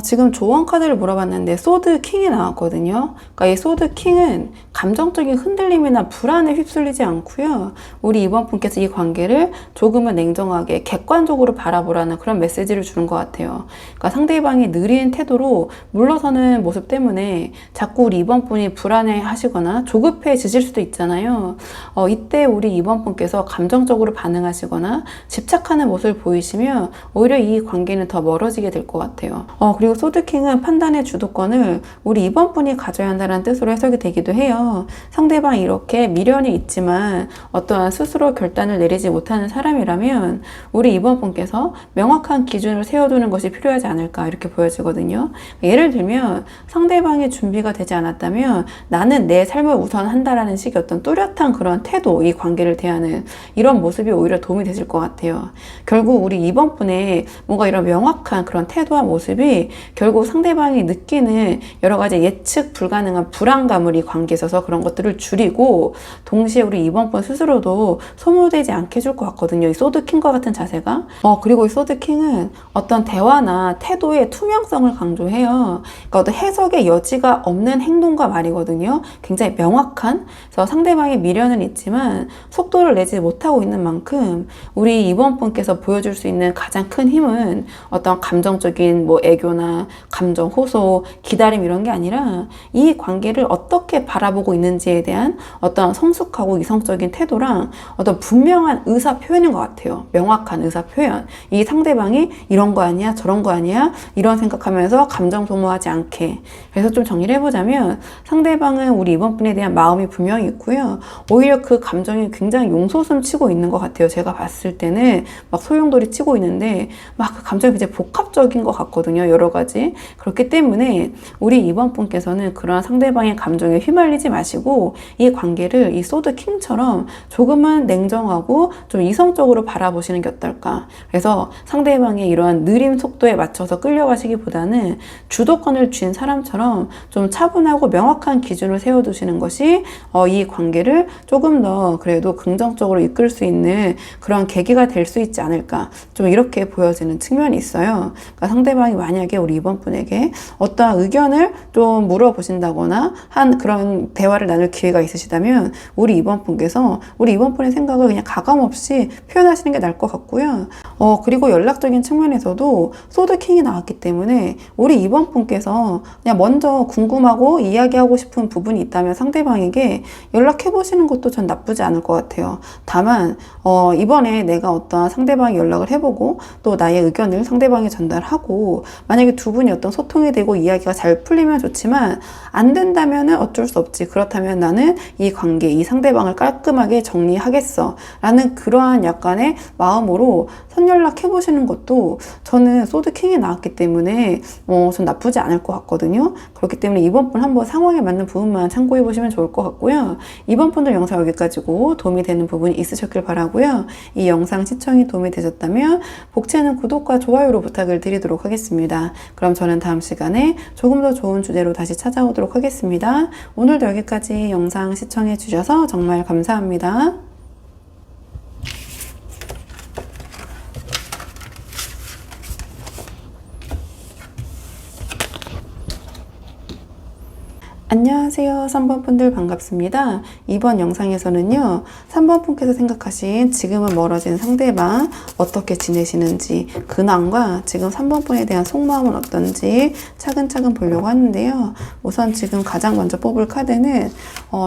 지금 조언 카드를 물어봤는데 소드 킹이 나왔거든요. 그러니까 이 소드 킹은 감정적인 흔들림이나 불안에 휩쓸리지 않고요. 우리 이번 분께서 이 관계를 조금은 냉정하게 객관적으로 바라보라는 그런 메시지를 주는 것 같아요. 그러니까 상대방이 느린 태도로 물러서는 모습 때문에 자꾸 우리 이번 분이 불안해 하시거나 조급해지실 수도 있잖아요. 이때 우리 이번 분께서 감정적으로 반응하시거나 집착하는 모습을 보이시면 오히려 이 관계는 더 멀어지게 될 것 같아요. 그리고 소드킹은 판단의 주도권을 우리 이번 분이 가져야 한다는 뜻으로 해석이 되기도 해요. 상대방이 이렇게 미련이 있지만 어떠한 스스로 결단을 내리지 못하는 사람이라면 우리 이번 분께서 명확한 기준을 세워두는 것이 필요하지 않을까, 이렇게 보여지거든요. 예를 들면 상대방이 준비가 되지 않았다면 나는 내 삶을 우선한다라는 식의 어떤 뚜렷한 그런 태도, 이 관계를 대하는 이런 모습이 오히려 도움이 되실 것 같아요. 결국 우리 이번 분의 뭔가 이런 명확한 그런 태도와 모습이 결국 상대방이 느끼는 여러 가지 예측 불가능한 불안감을 이 관계에 있어서 그런 것들을 줄이고, 동시에 우리 이번 분 스스로도 소모되지 않게 해줄 것 같거든요. 이 소드킹과 같은 자세가. 그리고 이 소드킹은 어떤 대화나 태도의 투명성을 강조해요. 그러니까 어떤 해석의 여지가 없는 행동과 말이거든요. 굉장히 명확한. 그래서 상대방의 미련은 있지만 속도를 내지 못하고 있는 만큼 우리 이번 분께서 보여줄 수 있는 가장 큰 힘은 어떤 감정적인 뭐 애교나 감정 호소, 기다림 이런 게 아니라 이 관계를 어떻게 바라보고 있는지에 대한 어떤 성숙하고 이성적인 태도랑 어떤 분명한 의사 표현인 것 같아요. 명확한 의사 표현. 이 상대방이 이런 거 아니야, 저런 거 아니야, 이런 생각하면서 감정 소모하지 않게. 그래서 좀 정리를 해보자면 상대방은 우리 이번 분에 대한 마음이 분명히 있고요. 오히려 그 감정이 굉장히 용솟음 치고 있는 것 같아요. 제가 봤을 때는 막 소용돌이 치고 있는데 막 그 감정이 굉장히 복합적인 것 같거든요. 여러 가지. 그렇기 때문에 우리 이번 분께서는 그러한 상대방의 감정에 휘말리지 마시고 이 관계를 이 소드 킹처럼 조금은 냉정하고 좀 이성적으로 바라보시는 게 어떨까. 그래서 상대방의 이러한 느림 속도에 맞춰서 끌려가시기보다는 주도권을 쥔 사람처럼 좀 차분하고 명확한 기준을 세워두시는 것이 이 관계를 조금 더 그래도 긍정적으로 이끌 수 있는 그런 계기가 될 수 있지 않을까. 좀 이렇게 보여지는 측면이 있어요. 그러니까 상대방이 만약에 우리 이번 분에게 어떠한 의견을 좀 물어보신다거나 한 그런 대화를 나눌 기회가 있으시다면 우리 이번 분께서 우리 이번 분의 생각을 그냥 가감없이 표현하시는 게 나을 것 같고요. 그리고 연락적인 측면에서도 소드킹이 나왔기 때문에 우리 이번 분께서 그냥 먼저 궁금하고 이야기하고 싶은 부분이 있다면 상대방에게 연락해 보시는 것도 전 나쁘지 않을 것 같아요. 다만 이번에 내가 어떠한 상대방이 연락을 해보고 또 나의 의견을 상대방에 전달하고 만약에 두 분이 어떤 소통이 되고 이야기가 잘 풀리면 좋지만 안 된다면은 어쩔 수 없지. 그렇다면 나는 이 관계, 이 상대방을 깔끔하게 정리하겠어 라는 그러한 약간의 마음으로 선연락해 보시는 것도 저는 소드킹이 나왔기 때문에 전 나쁘지 않을 것 같거든요. 그렇기 때문에 이번 분 한번 상황에 맞는 부분만 참고해 보시면 좋을 것 같고요. 이번 분들 영상 여기까지고 도움이 되는 부분이 있으셨길 바라고요. 이 영상 시청이 도움이 되셨다면 복채는 구독과 좋아요로 부탁을 드리도록 하겠습니다. 그럼 저는 다음 시간에 조금 더 좋은 주제로 다시 찾아오도록 하겠습니다. 오늘도 여기까지 영상 시청해 주셔서 정말 감사합니다. 안녕하세요. 3번 분들 반갑습니다. 이번 영상에서는요, 3번 분께서 생각하신 지금은 멀어진 상대방 어떻게 지내시는지 근황과 지금 3번 분에 대한 속마음은 어떤지 차근차근 보려고 하는데요. 우선 지금 가장 먼저 뽑을 카드는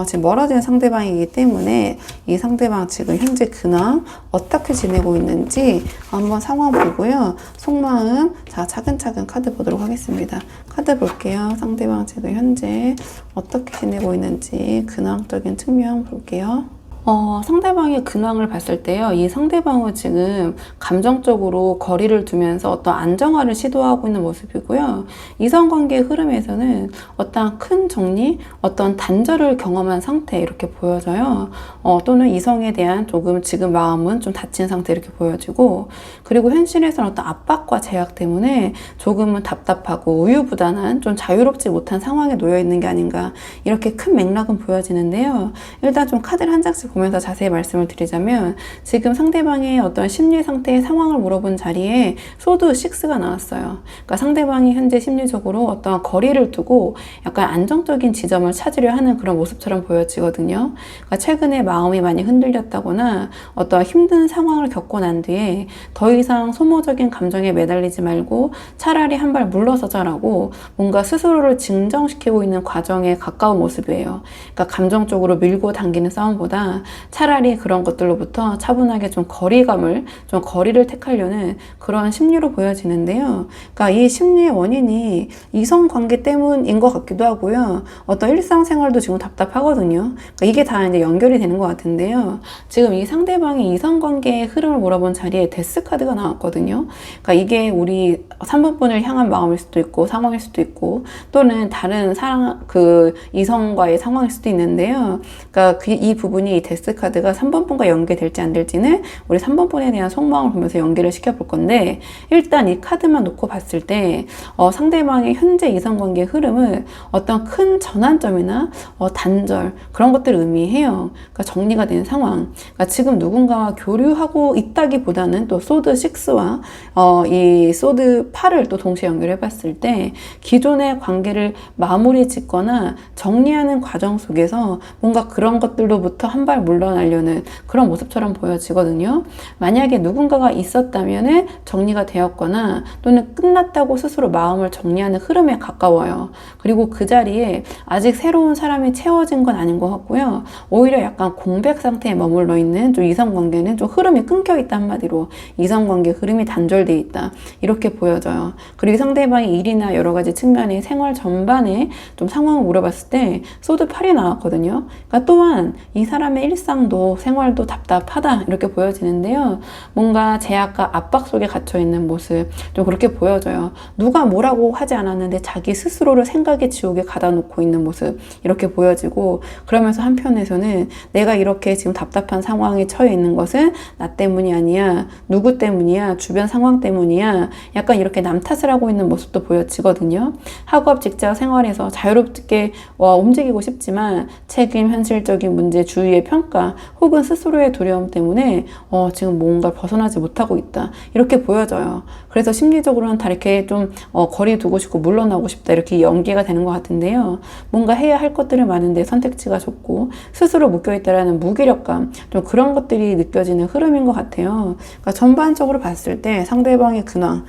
지금 멀어진 상대방이기 때문에 이 상대방 지금 현재 근황 어떻게 지내고 있는지 한번 상황 보고요. 속마음 자 차근차근 카드 보도록 하겠습니다. 카드 볼게요. 상대방 지금 현재 어떻게 지내고 있는지 근황적인 측면 볼게요. 상대방의 근황을 봤을 때요, 이 상대방은 지금 감정적으로 거리를 두면서 어떤 안정화를 시도하고 있는 모습이고요. 이성관계의 흐름에서는 어떤 큰 정리, 어떤 단절을 경험한 상태 이렇게 보여져요. 또는 이성에 대한 조금 지금 마음은 좀 닫힌 상태 이렇게 보여지고, 그리고 현실에서는 어떤 압박과 제약 때문에 조금은 답답하고 우유부단한 좀 자유롭지 못한 상황에 놓여 있는 게 아닌가 이렇게 큰 맥락은 보여지는데요. 일단 좀 카드를 한 장씩 보면서 자세히 말씀을 드리자면 지금 상대방의 어떤 심리 상태의 상황을 물어본 자리에 소드 6가 나왔어요. 그러니까 상대방이 현재 심리적으로 어떤 거리를 두고 약간 안정적인 지점을 찾으려 하는 그런 모습처럼 보여지거든요. 그러니까 최근에 마음이 많이 흔들렸다거나 어떤 힘든 상황을 겪고 난 뒤에 더 이상 소모적인 감정에 매달리지 말고 차라리 한 발 물러서자라고 뭔가 스스로를 진정시키고 있는 과정에 가까운 모습이에요. 그러니까 감정적으로 밀고 당기는 싸움보다 차라리 그런 것들로부터 차분하게 좀 거리를 택하려는 그런 심리로 보여지는데요. 그러니까 이 심리의 원인이 이성관계 때문인 것 같기도 하고요. 어떤 일상생활도 지금 답답하거든요. 그러니까 이게 다 이제 연결이 되는 것 같은데요. 지금 이 상대방의 이성관계의 흐름을 물어본 자리에 데스 카드가 나왔거든요. 그러니까 이게 우리 3번 분을 향한 마음일 수도 있고 상황일 수도 있고 또는 다른 이성과의 상황일 수도 있는데요. 그러니까 이 부분이 데스 카드가 3번 분과 연계될지 안 될지는 우리 3번 분에 대한 속마음을 보면서 연계를 시켜볼 건데, 일단 이 카드만 놓고 봤을 때 상대방의 현재 이성관계의 흐름을 어떤 큰 전환점이나 단절 그런 것들을 의미해요. 그러니까 정리가 된 상황. 그러니까 지금 누군가와 교류하고 있다기보다는 또 소드 6와 이 소드 8을 또 동시에 연결해 봤을 때 기존의 관계를 마무리 짓거나 정리하는 과정 속에서 뭔가 그런 것들로부터 한 발 활활 물러나려는 그런 모습처럼 보여지거든요. 만약에 누군가가 있었다면은 정리가 되었거나 또는 끝났다고 스스로 마음을 정리하는 흐름에 가까워요. 그리고 그 자리에 아직 새로운 사람이 채워진 건 아닌 것 같고요. 오히려 약간 공백 상태에 머물러 있는 좀 이성관계는 좀 흐름이 끊겨 있다, 한마디로 이성관계 흐름이 단절돼 있다, 이렇게 보여져요. 그리고 상대방의 일이나 여러 가지 측면의 생활 전반에 좀 상황을 물어봤을 때 소드 8이 나왔거든요. 그러니까 또한 이 사람의 일상도 생활도 답답하다, 이렇게 보여지는데요. 뭔가 제약과 압박 속에 갇혀 있는 모습, 좀 그렇게 보여져요. 누가 뭐라고 하지 않았는데 자기 스스로를 생각의 지옥에 가다 놓고 있는 모습, 이렇게 보여지고, 그러면서 한편에서는 내가 이렇게 지금 답답한 상황에 처해 있는 것은 나 때문이 아니야, 누구 때문이야, 주변 상황 때문이야, 약간 이렇게 남 탓을 하고 있는 모습도 보여지거든요. 학업, 직장 생활에서 자유롭게 움직이고 싶지만 책임, 현실적인 문제, 주위의 평가 혹은 스스로의 두려움 때문에 지금 뭔가 벗어나지 못하고 있다, 이렇게 보여져요. 그래서 심리적으로는 다 이렇게 좀 거리 두고 싶고 물러나고 싶다, 이렇게 연계가 되는 것 같은데요. 뭔가 해야 할 것들이 많은데 선택지가 적고 스스로 묶여있다라는 무기력감, 좀 그런 것들이 느껴지는 흐름인 것 같아요. 그러니까 전반적으로 봤을 때 상대방의 근황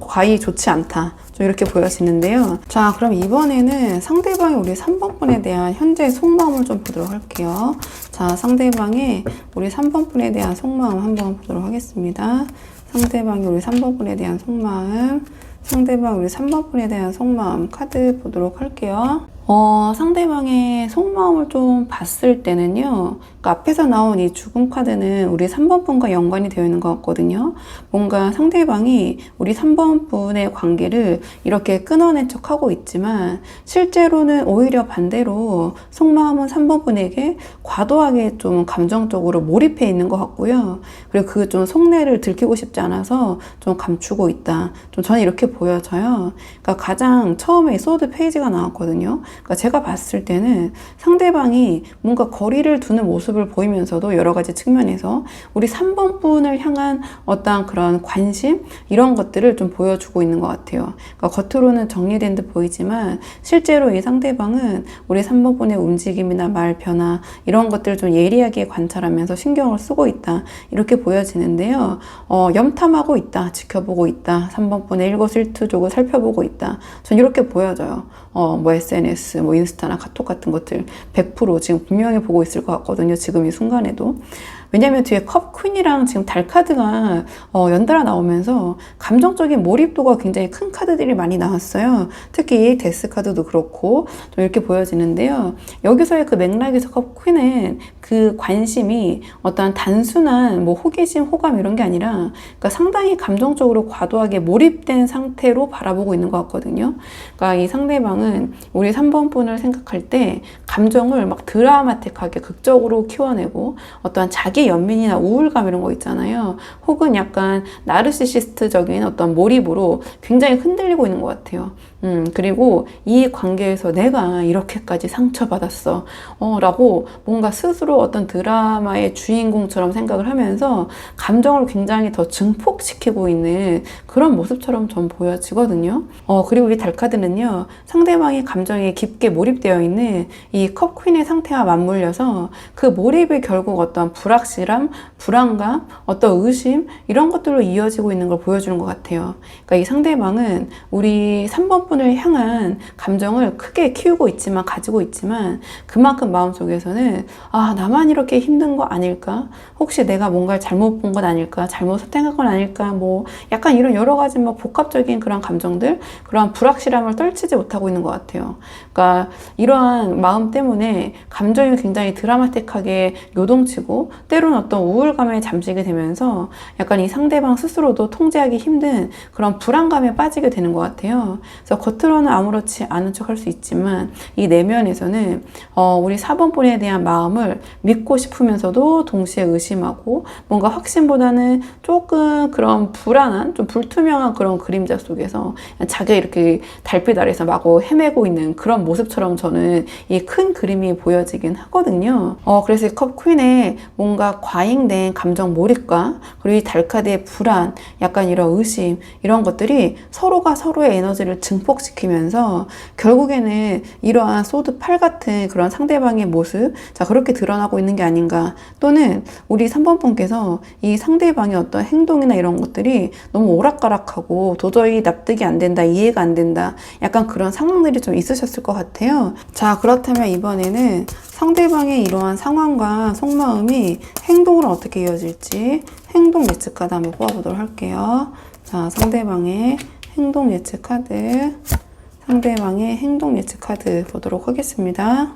과히 좋지 않다, 좀 이렇게 보여지는데요. 자, 그럼 이번에는 상대방이 우리 3번 분에 대한 현재 속마음을 좀 보도록 할게요. 자, 상대방의 우리 3번 분에 대한 속마음 한번 보도록 하겠습니다. 상대방이 우리 3번 분에 대한 속마음, 상대방 우리 3번 분에 대한 속마음 카드 보도록 할게요. 상대방의 속마음을 좀 봤을 때는요, 그러니까 앞에서 나온 이 죽음 카드는 우리 3번 분과 연관이 되어 있는 것 같거든요. 뭔가 상대방이 우리 3번 분의 관계를 이렇게 끊어낸 척 하고 있지만 실제로는 오히려 반대로 속마음은 3번 분에게 과도하게 좀 감정적으로 몰입해 있는 것 같고요. 그리고 그 좀 속내를 들키고 싶지 않아서 좀 감추고 있다, 좀 저는 이렇게 보여져요. 그러니까 가장 처음에 소드 페이지가 나왔거든요. 그러니까 제가 봤을 때는 상대방이 뭔가 거리를 두는 모습을 보이면서도 여러 가지 측면에서 우리 3번 분을 향한 어떤 그런 관심, 이런 것들을 좀 보여주고 있는 것 같아요. 그러니까 겉으로는 정리된 듯 보이지만 실제로 이 상대방은 우리 3번 분의 움직임이나 말 변화, 이런 것들을 좀 예리하게 관찰하면서 신경을 쓰고 있다, 이렇게 보여지는데요. 염탐하고 있다, 지켜보고 있다, 3번 분의 일거수일투족을 살펴보고 있다, 전 이렇게 보여져요. SNS, 인스타나 카톡 같은 것들 100% 지금 분명히 보고 있을 것 같거든요. 지금 이 순간에도. 왜냐면 뒤에 컵 퀸이랑 지금 달 카드가 연달아 나오면서 감정적인 몰입도가 굉장히 큰 카드들이 많이 나왔어요. 특히 데스 카드도 그렇고 좀 이렇게 보여지는데요. 여기서의 그 맥락에서 컵 퀸은 그 관심이 어떤 단순한 호기심, 호감 이런 게 아니라, 그러니까 상당히 감정적으로 과도하게 몰입된 상태로 바라보고 있는 것 같거든요. 그러니까 이 상대방은 우리 3번 분을 생각할 때 감정을 막 드라마틱하게 극적으로 키워내고 어떠한 자기 연민이나 우울감 이런 거 있잖아요. 혹은 약간 나르시시스트적인 어떤 몰입으로 굉장히 흔들리고 있는 것 같아요. 그리고 이 관계에서 내가 이렇게까지 상처받았어 라고 뭔가 스스로 어떤 드라마의 주인공처럼 생각을 하면서 감정을 굉장히 더 증폭시키고 있는 그런 모습처럼 좀 보여지거든요. 그리고 이 달카드는요, 상대방의 감정에 깊게 몰입되어 있는 이 컵 퀸의 상태와 맞물려서 그 몰입이 결국 어떤 불확실함, 불안감, 어떤 의심, 이런 것들로 이어지고 있는 걸 보여주는 것 같아요. 그러니까 이 상대방은 우리 3번 분을 향한 감정을 크게 키우고 있지만, 가지고 있지만, 그만큼 마음속에서는 나만 이렇게 힘든 거 아닐까? 혹시 내가 뭔가를 잘못 본 건 아닐까? 잘못 선택한 건 아닐까? 약간 이런 여러 가지 복합적인 그런 감정들, 그런 불확실함을 떨치지 못하고 있는 것 같아요. 그러니까 이러한 마음 때문에 감정이 굉장히 드라마틱하게 요동치고 때로는 어떤 우울감에 잠시게 되면서 약간 이 상대방 스스로도 통제하기 힘든 그런 불안감에 빠지게 되는 것 같아요. 그래서 겉으로는 아무렇지 않은 척 할 수 있지만 이 내면에서는 우리 4번 분에 대한 마음을 믿고 싶으면서도 동시에 의심하고 뭔가 확신보다는 조금 그런 불안한, 좀 불투명한 그런 그림자 속에서 자기가 이렇게 달빛 아래서 마구 헤매고 있는 그런 모습처럼 저는 이 큰 그림이 보여지긴 하거든요. 그래서 이 컵 퀸에 뭔가 뭔가 과잉된 감정 몰입과 그리고 이 달카드의 불안, 약간 이런 의심, 이런 것들이 서로가 서로의 에너지를 증폭시키면서 결국에는 이러한 소드 8 같은 그런 상대방의 모습, 자, 그렇게 드러나고 있는 게 아닌가. 또는 우리 3번 분께서 이 상대방의 어떤 행동이나 이런 것들이 너무 오락가락하고 도저히 납득이 안 된다, 이해가 안 된다, 약간 그런 상황들이 좀 있으셨을 것 같아요. 자, 그렇다면 이번에는 상대방의 이러한 상황과 속마음이 행동으로 어떻게 이어질지 행동 예측 카드 한번 뽑아보도록 할게요. 자, 상대방의 행동 예측 카드. 상대방의 행동 예측 카드 보도록 하겠습니다.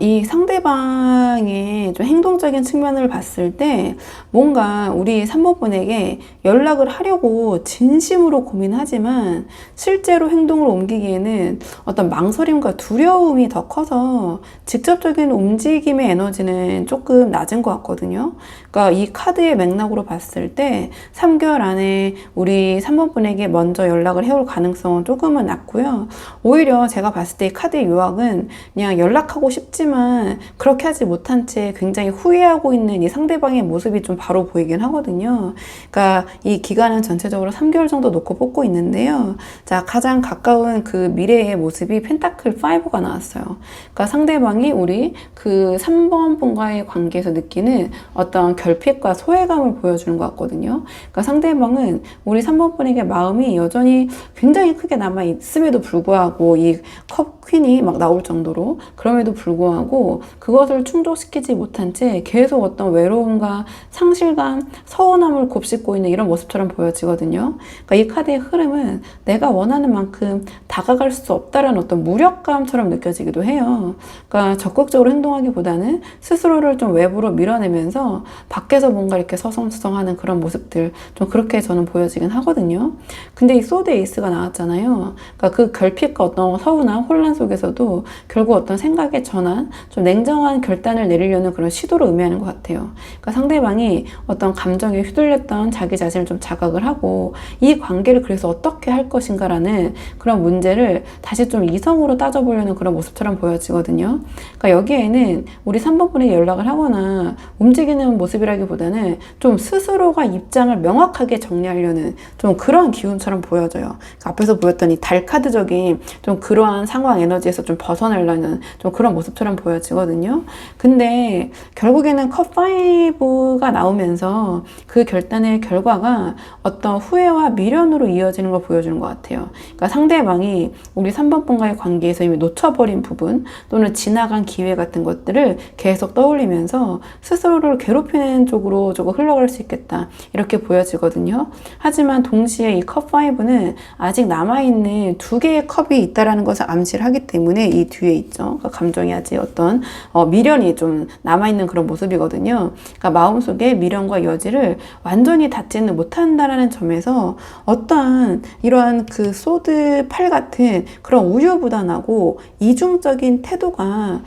이 상대방의 좀 행동적인 측면을 봤을 때 뭔가 우리 3번 분에게 연락을 하려고 진심으로 고민하지만 실제로 행동을 옮기기에는 어떤 망설임과 두려움이 더 커서 직접적인 움직임의 에너지는 조금 낮은 것 같거든요. 그러니까 이 카드의 맥락으로 봤을 때 3개월 안에 우리 3번 분에게 먼저 연락을 해올 가능성은 조금은 낮고요. 오히려 제가 봤을 때 이 카드의 요약은 그냥 연락하고 싶지만 그렇게 하지 못한 채 굉장히 후회하고 있는 이 상대방의 모습이 좀 바로 보이긴 하거든요. 그러니까 이 기간은 전체적으로 3개월 정도 놓고 뽑고 있는데요. 자, 가장 가까운 그 미래의 모습이 펜타클 5가 나왔어요. 그러니까 상대방이 우리 그 3번 분과의 관계에서 느끼는 어떤 결핍과 소외감을 보여주는 것 같거든요. 그러니까 상대방은 우리 3번 분에게 마음이 여전히 굉장히 크게 남아 있음에도 불구하고 이 컵 퀸이 막 나올 정도로, 그럼에도 불구하고 그것을 충족시키지 못한 채 계속 어떤 외로움과 상실감, 서운함을 곱씹고 있는 이런 모습처럼 보여지거든요. 그러니까 이 카드의 흐름은 내가 원하는 만큼 다가갈 수 없다라는 어떤 무력감처럼 느껴지기도 해요. 그러니까 적극적으로 행동하기보다는 스스로를 좀 외부로 밀어내면서 밖에서 뭔가 이렇게 서성서성하는 그런 모습들, 좀 그렇게 저는 보여지긴 하거든요. 근데 이 소드 에이스가 나왔잖아요. 그러니까 그 결핍과 어떤 서운함, 혼란 속에서도 결국 어떤 생각의 전환, 좀 냉정한 결단을 내리려는 그런 시도를 의미하는 것 같아요. 그러니까 상대방이 어떤 감정에 휘둘렸던 자기 자신을 좀 자각을 하고 이 관계를 그래서 어떻게 할 것인가라는 그런 문제를 다시 좀 이성으로 따져보려는 그런 모습처럼 보여지거든요. 그러니까 여기에는 우리 3번 분에게 연락을 하거나 움직이는 모습이라기보다는 좀 스스로가 입장을 명확하게 정리하려는 좀 그런 기운처럼 보여져요. 그러니까 앞에서 보였던 이 달카드적인 좀 그러한 상황 에너지에서 좀 벗어나려는 좀 그런 모습처럼 보여지거든요. 근데 결국에는 컵5가 나오면서 그 결단의 결과가 어떤 후회와 미련으로 이어지는 걸 보여주는 것 같아요. 그러니까 상대방이 우리 3번 분과의 관계에서 이미 놓쳐버린 부분 또는 지나간 기회 같은 것들을 계속 떠올리면서 스스로를 괴롭히는 쪽으로 조금 흘러갈 수 있겠다, 이렇게 보여지거든요. 하지만 동시에 이 컵5는 아직 남아있는 2개의 컵이 있다라는 것을 암시를 하기 때문에 이 뒤에 있죠. 그러니까 감정이 아직 어떤 미련이 좀 남아있는 그런 모습이거든요. 그러니까 마음속에 미련과 여지를 완전히 닫지는 못한다라는 점에서 어떠한 이러한 그 소드 8 같은 그런 우유부단하고 이중적인 태도가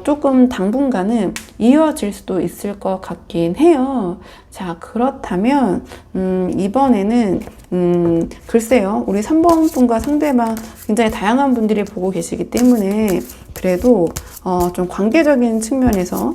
조금 당분간은 이어질 수도 있을 것 같긴 해요. 자, 그렇다면 이번에는 글쎄요, 우리 3번 분과 상대방 굉장히 다양한 분들이 보고 계시기 때문에 그래도 좀 관계적인 측면에서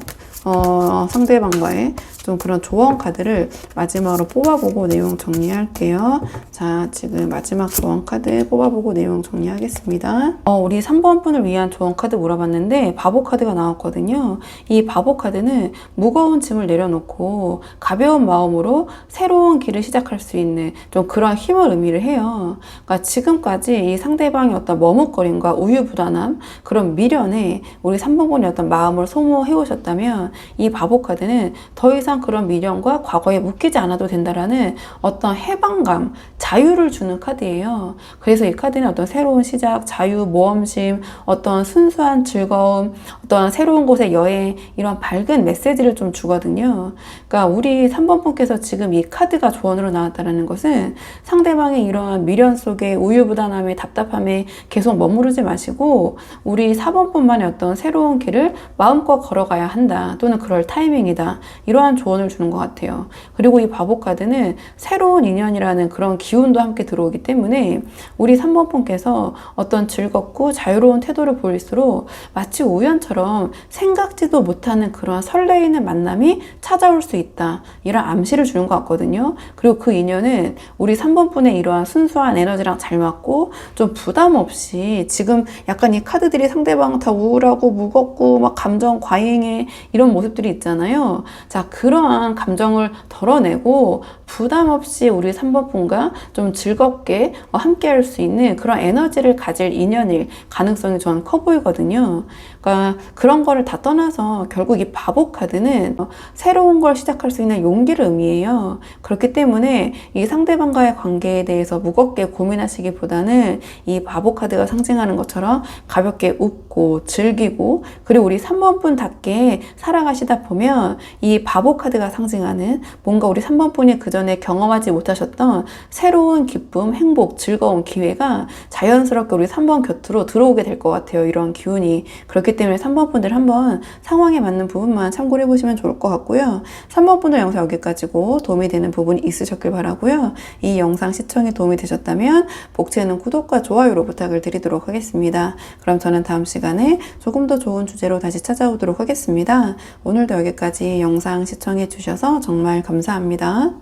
상대방과의 좀 그런 조언 카드를 마지막으로 뽑아보고 내용 정리할게요. 자, 지금 마지막 조언 카드 뽑아보고 내용 정리하겠습니다. 우리 3번 분을 위한 조언 카드 물어봤는데 바보 카드가 나왔거든요. 이 바보 카드는 무거운 짐을 내려놓고 가벼운 마음으로 새로운 길을 시작할 수 있는 좀 그런 힘을 의미를 해요. 그러니까 지금까지 이 상대방의 어떤 머뭇거림과 우유부단함, 그런 미련에 우리 3번 분이 어떤 마음을 소모해 오셨다면 이 바보 카드는 더 이상 그런 미련과 과거에 묶이지 않아도 된다라는 어떤 해방감, 자유를 주는 카드예요. 그래서 이 카드는 어떤 새로운 시작, 자유, 모험심, 어떤 순수한 즐거움, 어떤 새로운 곳의 여행, 이런 밝은 메시지를 좀 주거든요. 그러니까 우리 3번 분께서 지금 이 카드가 조언으로 나왔다는 것은 상대방의 이러한 미련 속에 우유부단함에 답답함에 계속 머무르지 마시고 우리 4번 분만의 어떤 새로운 길을 마음껏 걸어가야 한다. 또는 그럴 타이밍이다. 이러한 조언을 주는 것 같아요. 그리고 이 바보 카드는 새로운 인연이라는 그런 기운도 함께 들어오기 때문에 우리 3번 분께서 어떤 즐겁고 자유로운 태도를 보일수록 마치 우연처럼 생각지도 못하는 그런 설레이는 만남이 찾아올 수 있다. 이런 암시를 주는 것 같거든요. 그리고 그 인연은 우리 3번 분의 이러한 순수한 에너지랑 잘 맞고 좀 부담 없이 지금 약간 이 카드들이 상대방 다 우울하고 무겁고 막 감정 과잉해 이런 모습들이 있잖아요. 자, 그러한 감정을 덜어내고 부담 없이 우리 3번 분과 좀 즐겁게 함께 할 수 있는 그런 에너지를 가질 인연일 가능성이 저는 커 보이거든요. 그러니까 그런 거를 다 떠나서 결국 이 바보 카드는 새로운 걸 시작할 수 있는 용기를 의미해요. 그렇기 때문에 이 상대방과의 관계에 대해서 무겁게 고민하시기보다는 이 바보 카드가 상징하는 것처럼 가볍게 웃고 즐기고 그리고 우리 3번 분답게 살아가시다 보면 이 바보 카드가 상징하는 뭔가 우리 3번 분이 그전에 경험하지 못하셨던 새로운 기쁨, 행복, 즐거운 기회가 자연스럽게 우리 3번 곁으로 들어오게 될 것 같아요. 이런 기운이. 그렇기 때문에 3번 분들 한번 상황에 맞는 부분만 참고를 해보시면 좋을 것 같고요. 3번 분들 영상 여기까지고 도움이 되는 부분이 있으셨길 바라고요. 이 영상 시청에 도움이 되셨다면 복채는 구독과 좋아요로 부탁을 드리도록 하겠습니다. 그럼 저는 다음 시간에 조금 더 좋은 주제로 다시 찾아오도록 하겠습니다. 오늘도 여기까지 영상 시청해 주셔서 정말 감사합니다.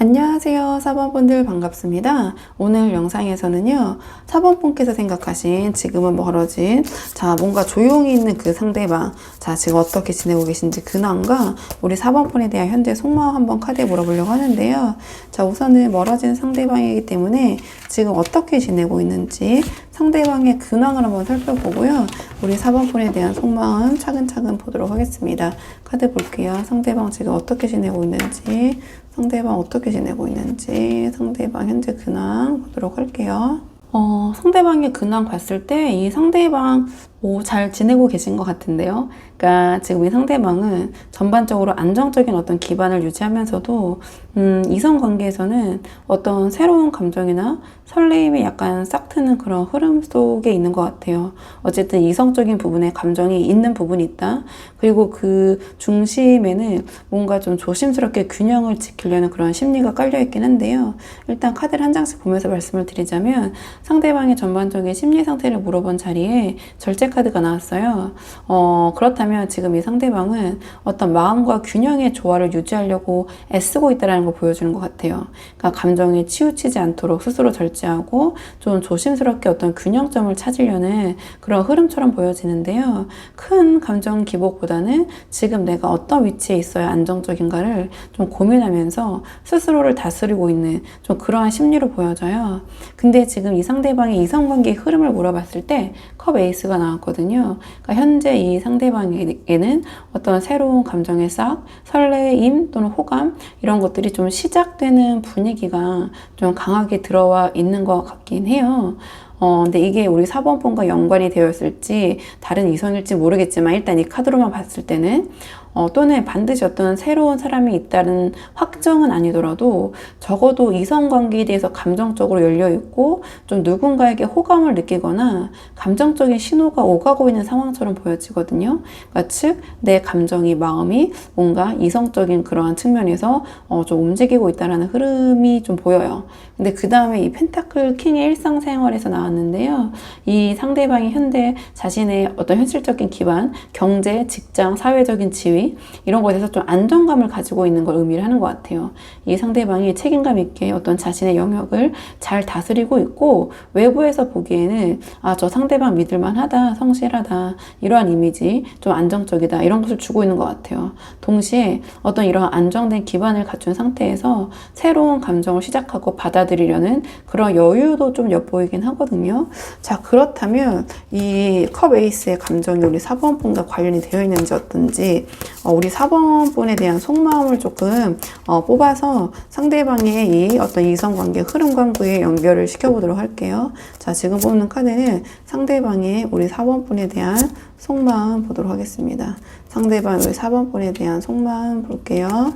안녕하세요. 4번분들 반갑습니다. 오늘 영상에서는요. 4번분께서 생각하신 지금은 멀어진 뭔가 조용히 있는 그 상대방 지금 어떻게 지내고 계신지 근황과 우리 4번분에 대한 현재 속마음 한번 카드에 물어보려고 하는데요. 우선은 멀어진 상대방이기 때문에 지금 어떻게 지내고 있는지 상대방의 근황을 한번 살펴보고요. 우리 4번분에 대한 속마음 차근차근 보도록 하겠습니다. 카드 볼게요. 상대방 지금 어떻게 지내고 있는지 상대방 현재 근황 보도록 할게요. 상대방의 근황 봤을 때 이 상대방 잘 지내고 계신 것 같은데요. 그러니까 지금 이 상대방은 전반적으로 안정적인 어떤 기반을 유지하면서도 이성 관계에서는 어떤 새로운 감정이나 설레임이 약간 싹 트는 그런 흐름 속에 있는 것 같아요. 어쨌든 이성적인 부분에 감정이 있는 부분이 있다. 그리고 그 중심에는 뭔가 좀 조심스럽게 균형을 지키려는 그런 심리가 깔려있긴 한데요. 일단 카드를 한 장씩 보면서 말씀을 드리자면 상대방의 전반적인 심리 상태를 물어본 자리에 절제 카드가 나왔어요. 그렇다면 지금 이 상대방은 어떤 마음과 균형의 조화를 유지하려고 애쓰고 있다는 걸 보여주는 것 같아요. 그러니까 감정이 치우치지 않도록 스스로 절제하고 좀 조심스럽게 어떤 균형점을 찾으려는 그런 흐름처럼 보여지는데요. 큰 감정 기복보다는 지금 내가 어떤 위치에 있어야 안정적인가를 좀 고민하면서 스스로를 다스리고 있는 좀 그러한 심리로 보여져요. 근데 지금 이 상대방의 이성관계의 흐름을 물어봤을 때 컵 에이스가 나왔거든요. 그러니까 현재 이 상대방에게는 어떤 새로운 감정의 싹, 설레임 또는 호감 이런 것들이 좀 시작되는 분위기가 좀 강하게 들어와 있는 것 같긴 해요. 근데 이게 우리 4번분과 연관이 되어 있을지 다른 이성일지 모르겠지만 일단 이 카드로만 봤을 때는 또는 반드시 어떤 새로운 사람이 있다는 확정은 아니더라도 적어도 이성관계에 대해서 감정적으로 열려있고 좀 누군가에게 호감을 느끼거나 감정적인 신호가 오가고 있는 상황처럼 보여지거든요. 그러니까 즉 내 감정이 마음이 뭔가 이성적인 그러한 측면에서 좀 움직이고 있다는 흐름이 좀 보여요. 근데 그 다음에 이 펜타클 킹의 일상생활에서 나왔는데요. 이 상대방이 현재 자신의 어떤 현실적인 기반, 경제, 직장, 사회적인 지위 이런 것에 대해서 좀 안정감을 가지고 있는 걸 의미를 하는 것 같아요. 이 상대방이 책임감 있게 어떤 자신의 영역을 잘 다스리고 있고 외부에서 보기에는 저 상대방 믿을만하다, 성실하다 이러한 이미지, 좀 안정적이다 이런 것을 주고 있는 것 같아요. 동시에 어떤 이런 안정된 기반을 갖춘 상태에서 새로운 감정을 시작하고 받아들이려는 그런 여유도 좀 엿보이긴 하거든요. 그렇다면 이 컵 에이스의 감정이 우리 4번분과 관련이 되어 있는지 어떤지 우리 4번분에 대한 속마음을 조금 뽑아서 상대방의 이 어떤 이성관계 흐름관계에 연결을 시켜보도록 할게요. 지금 뽑는 카드는 상대방의 우리 4번분에 대한 속마음 보도록 하겠습니다. 상대방 우리 4번분에 대한 속마음 볼게요.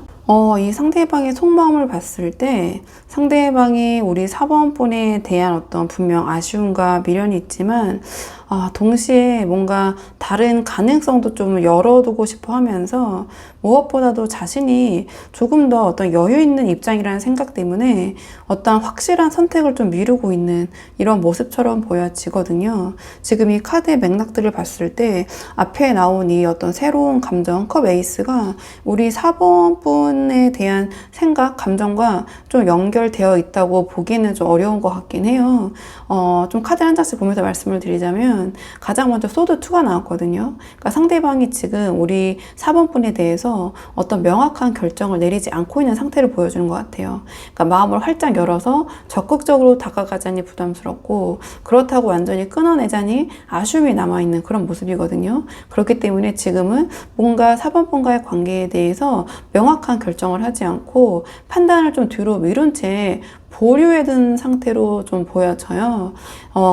이 상대방의 속마음을 봤을 때 상대방이 우리 4번 분에 대한 어떤 분명 아쉬움과 미련이 있지만 동시에 뭔가 다른 가능성도 좀 열어두고 싶어 하면서 무엇보다도 자신이 조금 더 어떤 여유 있는 입장이라는 생각 때문에 어떤 확실한 선택을 좀 미루고 있는 이런 모습처럼 보여지거든요. 지금 이 카드의 맥락들을 봤을 때 앞에 나온 이 어떤 새로운 감정, 컵 에이스가 우리 4번 분에 대한 생각, 감정과 좀 연결되어 있다고 보기는 좀 어려운 것 같긴 해요. 좀 카드 한 장씩 보면서 말씀을 드리자면 가장 먼저 소드 2가 나왔거든요. 그러니까 상대방이 지금 우리 4번 분에 대해서 어떤 명확한 결정을 내리지 않고 있는 상태를 보여주는 것 같아요. 그러니까 마음을 활짝 열어서 적극적으로 다가가자니 부담스럽고 그렇다고 완전히 끊어내자니 아쉬움이 남아있는 그런 모습이거든요. 그렇기 때문에 지금은 뭔가 4번 분과의 관계에 대해서 명확한 결정을 하지 않고 판단을 좀 뒤로 미룬 채 보류해 둔 상태로 좀 보여져요.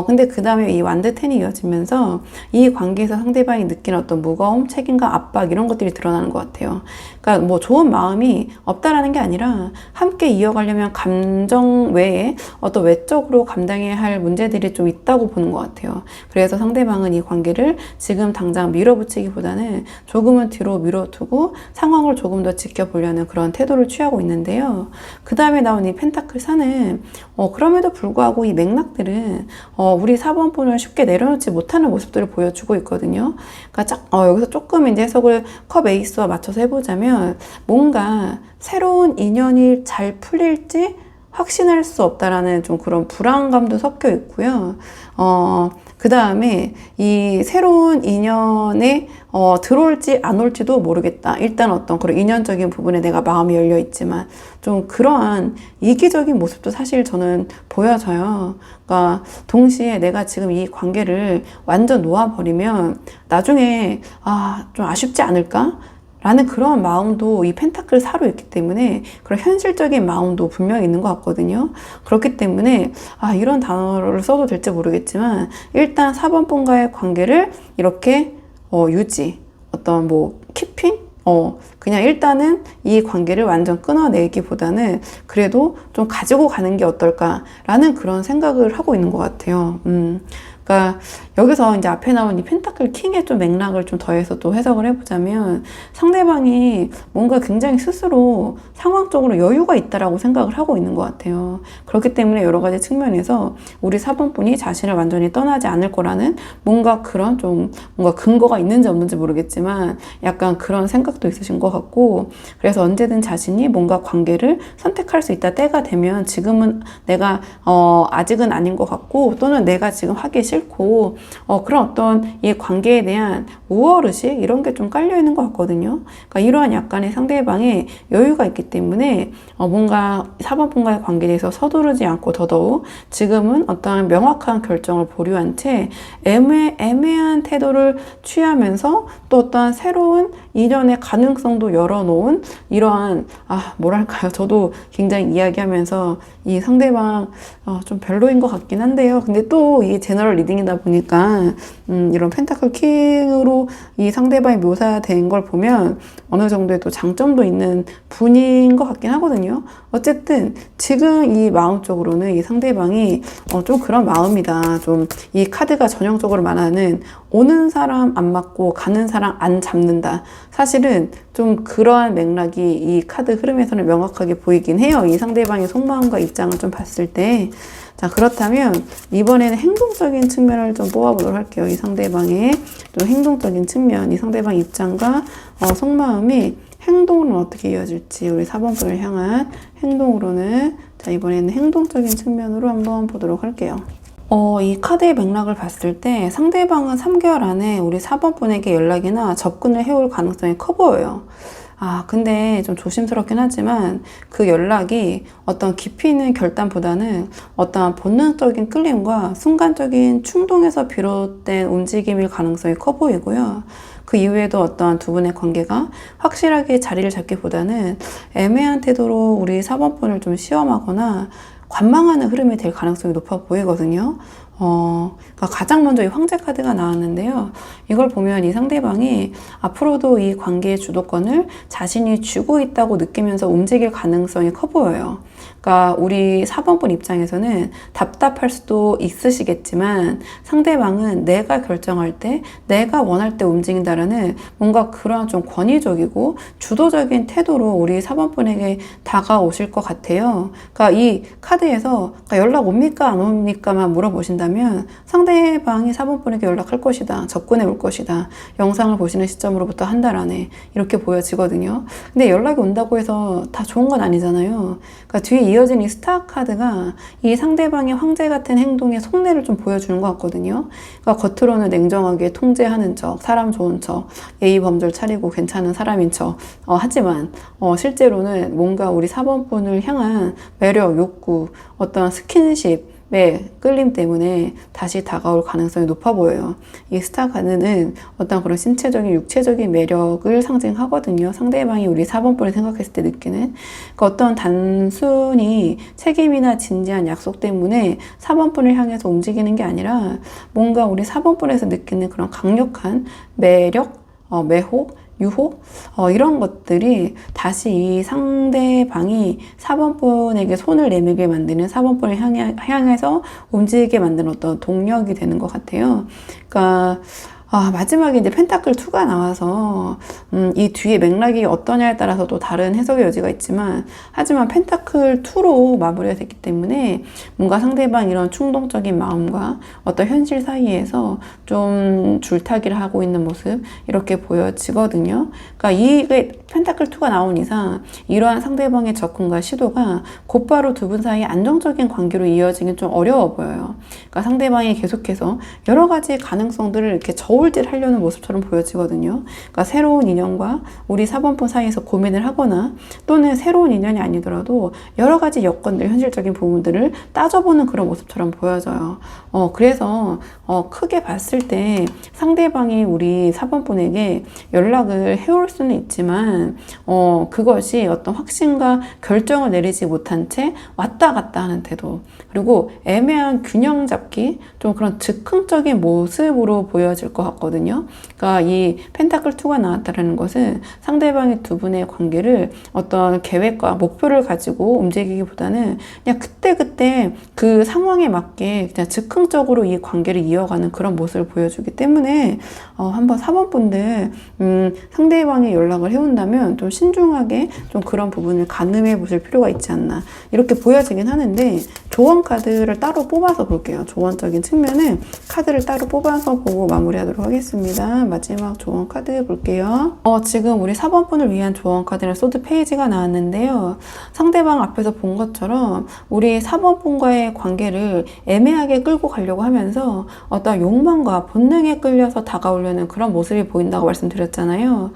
근데 그 다음에 이 완드 10이 이어지면서 이 관계에서 상대방이 느끼는 어떤 무거움, 책임감, 압박 이런 것들이 드러나는 것 같아요. 그러니까 뭐 좋은 마음이 없다라는 게 아니라 함께 이어가려면 감정 외에 어떤 외적으로 감당해야 할 문제들이 좀 있다고 보는 것 같아요. 그래서 상대방은 이 관계를 지금 당장 밀어붙이기보다는 조금은 뒤로 밀어두고 상황을 조금 더 지켜보려는 그런 태도를 취하고 있는데요. 그 다음에 나온 이 펜타클 4는 그럼에도 불구하고 이 맥락들은 우리 4번 분을 쉽게 내려놓지 못하는 모습들을 보여주고 있거든요. 그러니까 여기서 조금 이제 해석을 컵 에이스와 맞춰서 해보자면 뭔가 새로운 인연이 잘 풀릴지 확신할 수 없다라는 좀 그런 불안감도 섞여 있고요. 그 다음에 이 새로운 인연에 들어올지 안 올지도 모르겠다. 일단 어떤 그런 인연적인 부분에 내가 마음이 열려 있지만 좀 그러한 이기적인 모습도 사실 저는 보여져요. 그러니까 동시에 내가 지금 이 관계를 완전 놓아버리면 나중에 좀 아쉽지 않을까? 라는 그런 마음도 이 펜타클 4로 있기 때문에 그런 현실적인 마음도 분명히 있는 것 같거든요. 그렇기 때문에 이런 단어를 써도 될지 모르겠지만 일단 4번 분과의 관계를 이렇게 유지, 어떤 뭐 키핑? 그냥 일단은 이 관계를 완전 끊어내기보다는 그래도 좀 가지고 가는 게 어떨까라는 그런 생각을 하고 있는 것 같아요. 그러니까 여기서 이제 앞에 나온 이 펜타클 킹의 좀 맥락을 좀 더해서 또 해석을 해보자면 상대방이 뭔가 굉장히 스스로 상황적으로 여유가 있다라고 생각을 하고 있는 것 같아요. 그렇기 때문에 여러 가지 측면에서 우리 4번 분이 자신을 완전히 떠나지 않을 거라는 뭔가 그런 좀 뭔가 근거가 있는지 없는지 모르겠지만 약간 그런 생각도 있으신 것 같고 그래서 언제든 자신이 뭔가 관계를 선택할 수 있다 때가 되면 지금은 내가 아직은 아닌 것 같고 또는 내가 지금 하기 싫고 그런 어떤 이 관계에 대한 우월의식 이런 게 좀 깔려 있는 것 같거든요. 그러니까 이러한 약간의 상대방의 여유가 있기 때문에 뭔가 4번 분과의 관계에 대해서 서두르지 않고 더더욱 지금은 어떤 명확한 결정을 보류한 채 애매한 태도를 취하면서 또 어떤 새로운 이전의 가능성도 열어놓은 이러한 뭐랄까요. 저도 굉장히 이야기하면서 이 상대방 좀 별로인 것 같긴 한데요. 근데 또 이게 제너럴 리딩이다 보니까 이런 펜타클 킹으로 이 상대방이 묘사된 걸 보면 어느 정도의 또 장점도 있는 분인 것 같긴 하거든요. 어쨌든 지금 이 마음적으로는 이 상대방이 좀 그런 마음이다. 좀 이 카드가 전형적으로 말하는 오는 사람 안 맞고 가는 사람 안 잡는다. 사실은 좀 그러한 맥락이 이 카드 흐름에서는 명확하게 보이긴 해요. 이 상대방의 속마음과 입장을 좀 봤을 때. 자, 그렇다면 이번에는 행동적인 측면을 좀 뽑아보도록 할게요. 이 상대방의 좀 행동적인 측면, 이 상대방 입장과 속마음이 행동으로는 어떻게 이어질지 우리 4번 분을 향한 행동으로는 자, 이번에는 행동적인 측면으로 한번 보도록 할게요. 이 카드의 맥락을 봤을 때 상대방은 3개월 안에 우리 4번 분에게 연락이나 접근을 해올 가능성이 커 보여요. 근데 좀 조심스럽긴 하지만 그 연락이 어떤 깊이 있는 결단보다는 어떤 본능적인 끌림과 순간적인 충동에서 비롯된 움직임일 가능성이 커 보이고요. 그 이후에도 어떠한 두 분의 관계가 확실하게 자리를 잡기보다는 애매한 태도로 우리 4번 분을 좀 시험하거나 관망하는 흐름이 될 가능성이 높아 보이거든요. 그러니까 가장 먼저 이 황제 카드가 나왔는데요. 이걸 보면 이 상대방이 앞으로도 이 관계의 주도권을 자신이 쥐고 있다고 느끼면서 움직일 가능성이 커 보여요. 그러니까 우리 4번분 입장에서는 답답할 수도 있으시겠지만 상대방은 내가 결정할 때, 내가 원할 때 움직인다라는 뭔가 그러한 좀 권위적이고 주도적인 태도로 우리 4번분에게 다가오실 것 같아요. 그러니까 이 카드에서 연락 옵니까 안 옵니까만 물어보신다면 상대방이 4번분에게 연락할 것이다, 접근해 올 것이다, 영상을 보시는 시점으로부터 한 달 안에 이렇게 보여지거든요. 근데 연락이 온다고 해서 다 좋은 건 아니잖아요. 그러니까 뒤에 이어진 이 스타 카드가 이 상대방의 황제 같은 행동의 속내를 좀 보여주는 것 같거든요. 그러니까 겉으로는 냉정하게 통제하는 척, 사람 좋은 척, 예의 범절 차리고 괜찮은 사람인 척 하지만 실제로는 뭔가 우리 4번분을 향한 매력, 욕구, 어떤 스킨십 끌림 때문에 다시 다가올 가능성이 높아 보여요. 이 스타 카드는 어떤 그런 신체적인, 육체적인 매력을 상징하거든요. 상대방이 우리 4번분을 생각했을 때 느끼는. 그러니까 어떤 단순히 책임이나 진지한 약속 때문에 4번분을 향해서 움직이는 게 아니라 뭔가 우리 4번분에서 느끼는 그런 강력한 매력, 매혹, 유혹? 이런 것들이 다시 이 상대방이 4번분에게 손을 내밀게 만드는 4번분을 향해서 움직이게 만드는 어떤 동력이 되는 것 같아요. 그러니까 마지막에 이제 펜타클 2가 나와서 이 뒤에 맥락이 어떠냐에 따라서 또 다른 해석의 여지가 있지만 하지만 펜타클 2로 마무리가 됐기 때문에 뭔가 상대방 이런 충동적인 마음과 어떤 현실 사이에서 좀 줄타기를 하고 있는 모습 이렇게 보여지거든요. 그러니까 이게 펜타클 2가 나온 이상 이러한 상대방의 접근과 시도가 곧바로 두 분 사이 안정적인 관계로 이어지긴 좀 어려워 보여요. 그러니까 상대방이 계속해서 여러 가지 가능성들을 이렇게 저울질 하려는 모습처럼 보여지거든요. 그러니까 새로운 인연과 우리 4번분 사이에서 고민을 하거나 또는 새로운 인연이 아니더라도 여러 가지 여건들, 현실적인 부분들을 따져보는 그런 모습처럼 보여져요. 그래서 크게 봤을 때 상대방이 우리 4번분에게 연락을 해올 수는 있지만 그것이 어떤 확신과 결정을 내리지 못한 채 왔다 갔다 하는 태도, 그리고 애매한 균형 잡기, 좀 그런 즉흥적인 모습으로 보여질 것 같거든요. 그러니까 이 펜타클 2가 나왔다는 것은 상대방의 두 분의 관계를 어떤 계획과 목표를 가지고 움직이기보다는 그냥 그때그때 그 상황에 맞게 그냥 즉흥적으로 이 관계를 이어가는 그런 모습을 보여주기 때문에 한번 4번분들 상대방이 연락을 해온다면 좀 신중하게 좀 그런 부분을 가늠해 보실 필요가 있지 않나 이렇게 보여지긴 하는데, 조언 카드를 따로 뽑아서 볼게요. 조언적인 측면은 카드를 따로 뽑아서 보고 마무리하도록 하겠습니다. 마지막 조언 카드 볼게요. 지금 우리 4번분을 위한 조언 카드는 소드 페이지가 나왔는데요. 상대방 앞에서 본 것처럼 우리 4번분과의 관계를 애매하게 끌고 가려고 하면서 어떤 욕망과 본능에 끌려서 다가오려는 그런 모습이 보인다고 말씀드렸잖아요.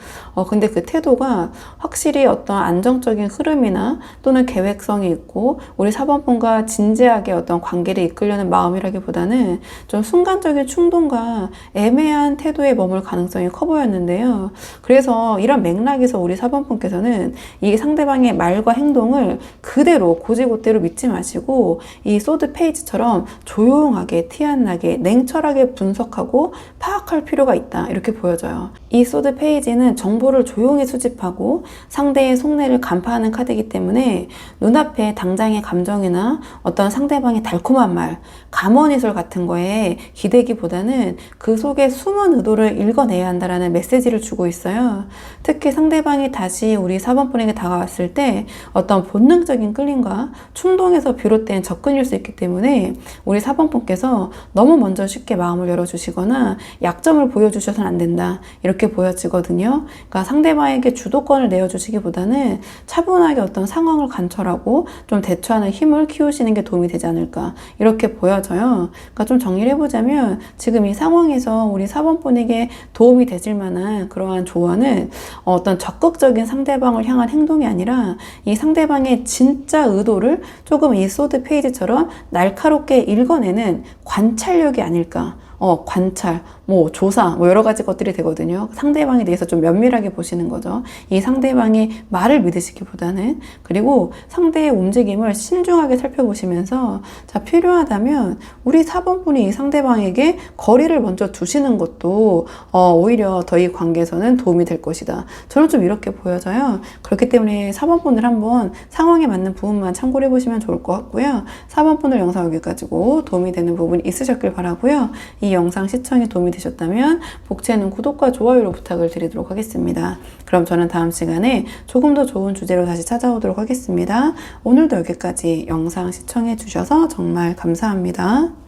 근데 그 태도가 확실히 어떤 안정적인 흐름이나 또는 계획성이 있고 우리 4번분과 진지하게 어떤 관계를 이끌려는 마음이라기보다는 좀 순간적인 충동과 애매한 태도에 머물 가능성이 커 보였는데요. 그래서 이런 맥락에서 우리 4번분께서는 이 상대방의 말과 행동을 그대로 고지고대로 믿지 마시고 이 소드 페이지처럼 조용하게 티 안 나게 냉철하게 분석하고 파악할 필요가 있다 이렇게 보여져요. 이 소드 페이지는 정보를 조용히 수집하고 상대의 속내를 간파하는 카드이기 때문에 눈앞에 당장의 감정이나 어떤 상대방의 달콤한 말, 감언이술 같은 거에 기대기보다는 그 속에 숨은 의도를 읽어내야 한다는 메시지를 주고 있어요. 특히 상대방이 다시 우리 4번분에게 다가왔을 때 어떤 본능적인 끌림과 충동에서 비롯된 접근일 수 있기 때문에 우리 4번분께서 너무 먼저 쉽게 마음을 열어주시거나 약점을 보여주셔서는 안 된다 이렇게 보여지거든요. 그러니까 상대방에게 주도권을 내어주시기보다는 차분하게 어떤 상황을 관철하고 좀 대처하는 힘을 키우시는 게 도움이 되지 않을까 이렇게 보여져요. 그러니까 좀 정리를 해보자면 지금 이 상황에서 우리 4번분에게 도움이 되실 만한 그러한 조언은 어떤 적극적인 상대방을 향한 행동이 아니라 이 상대방의 진짜 의도를 조금 이 소드 페이지처럼 날카롭게 읽어내는 관찰력이 아닐까 관찰, 조사, 여러 가지 것들이 되거든요. 상대방에 대해서 좀 면밀하게 보시는 거죠. 이 상대방의 말을 믿으시기보다는. 그리고 상대의 움직임을 신중하게 살펴보시면서 자, 필요하다면 우리 4번 분이 이 상대방에게 거리를 먼저 두시는 것도 오히려 더 이 관계에서는 도움이 될 것이다. 저는 좀 이렇게 보여져요. 그렇기 때문에 4번 분을 한번 상황에 맞는 부분만 참고를 해보시면 좋을 것 같고요. 4번 분을 영상 여기 가지고 도움이 되는 부분이 있으셨길 바라고요. 이 영상 시청에 도움이 되셨다면 복채는 구독과 좋아요로 부탁을 드리도록 하겠습니다. 그럼 저는 다음 시간에 조금 더 좋은 주제로 다시 찾아오도록 하겠습니다. 오늘도 여기까지 영상 시청해 주셔서 정말 감사합니다.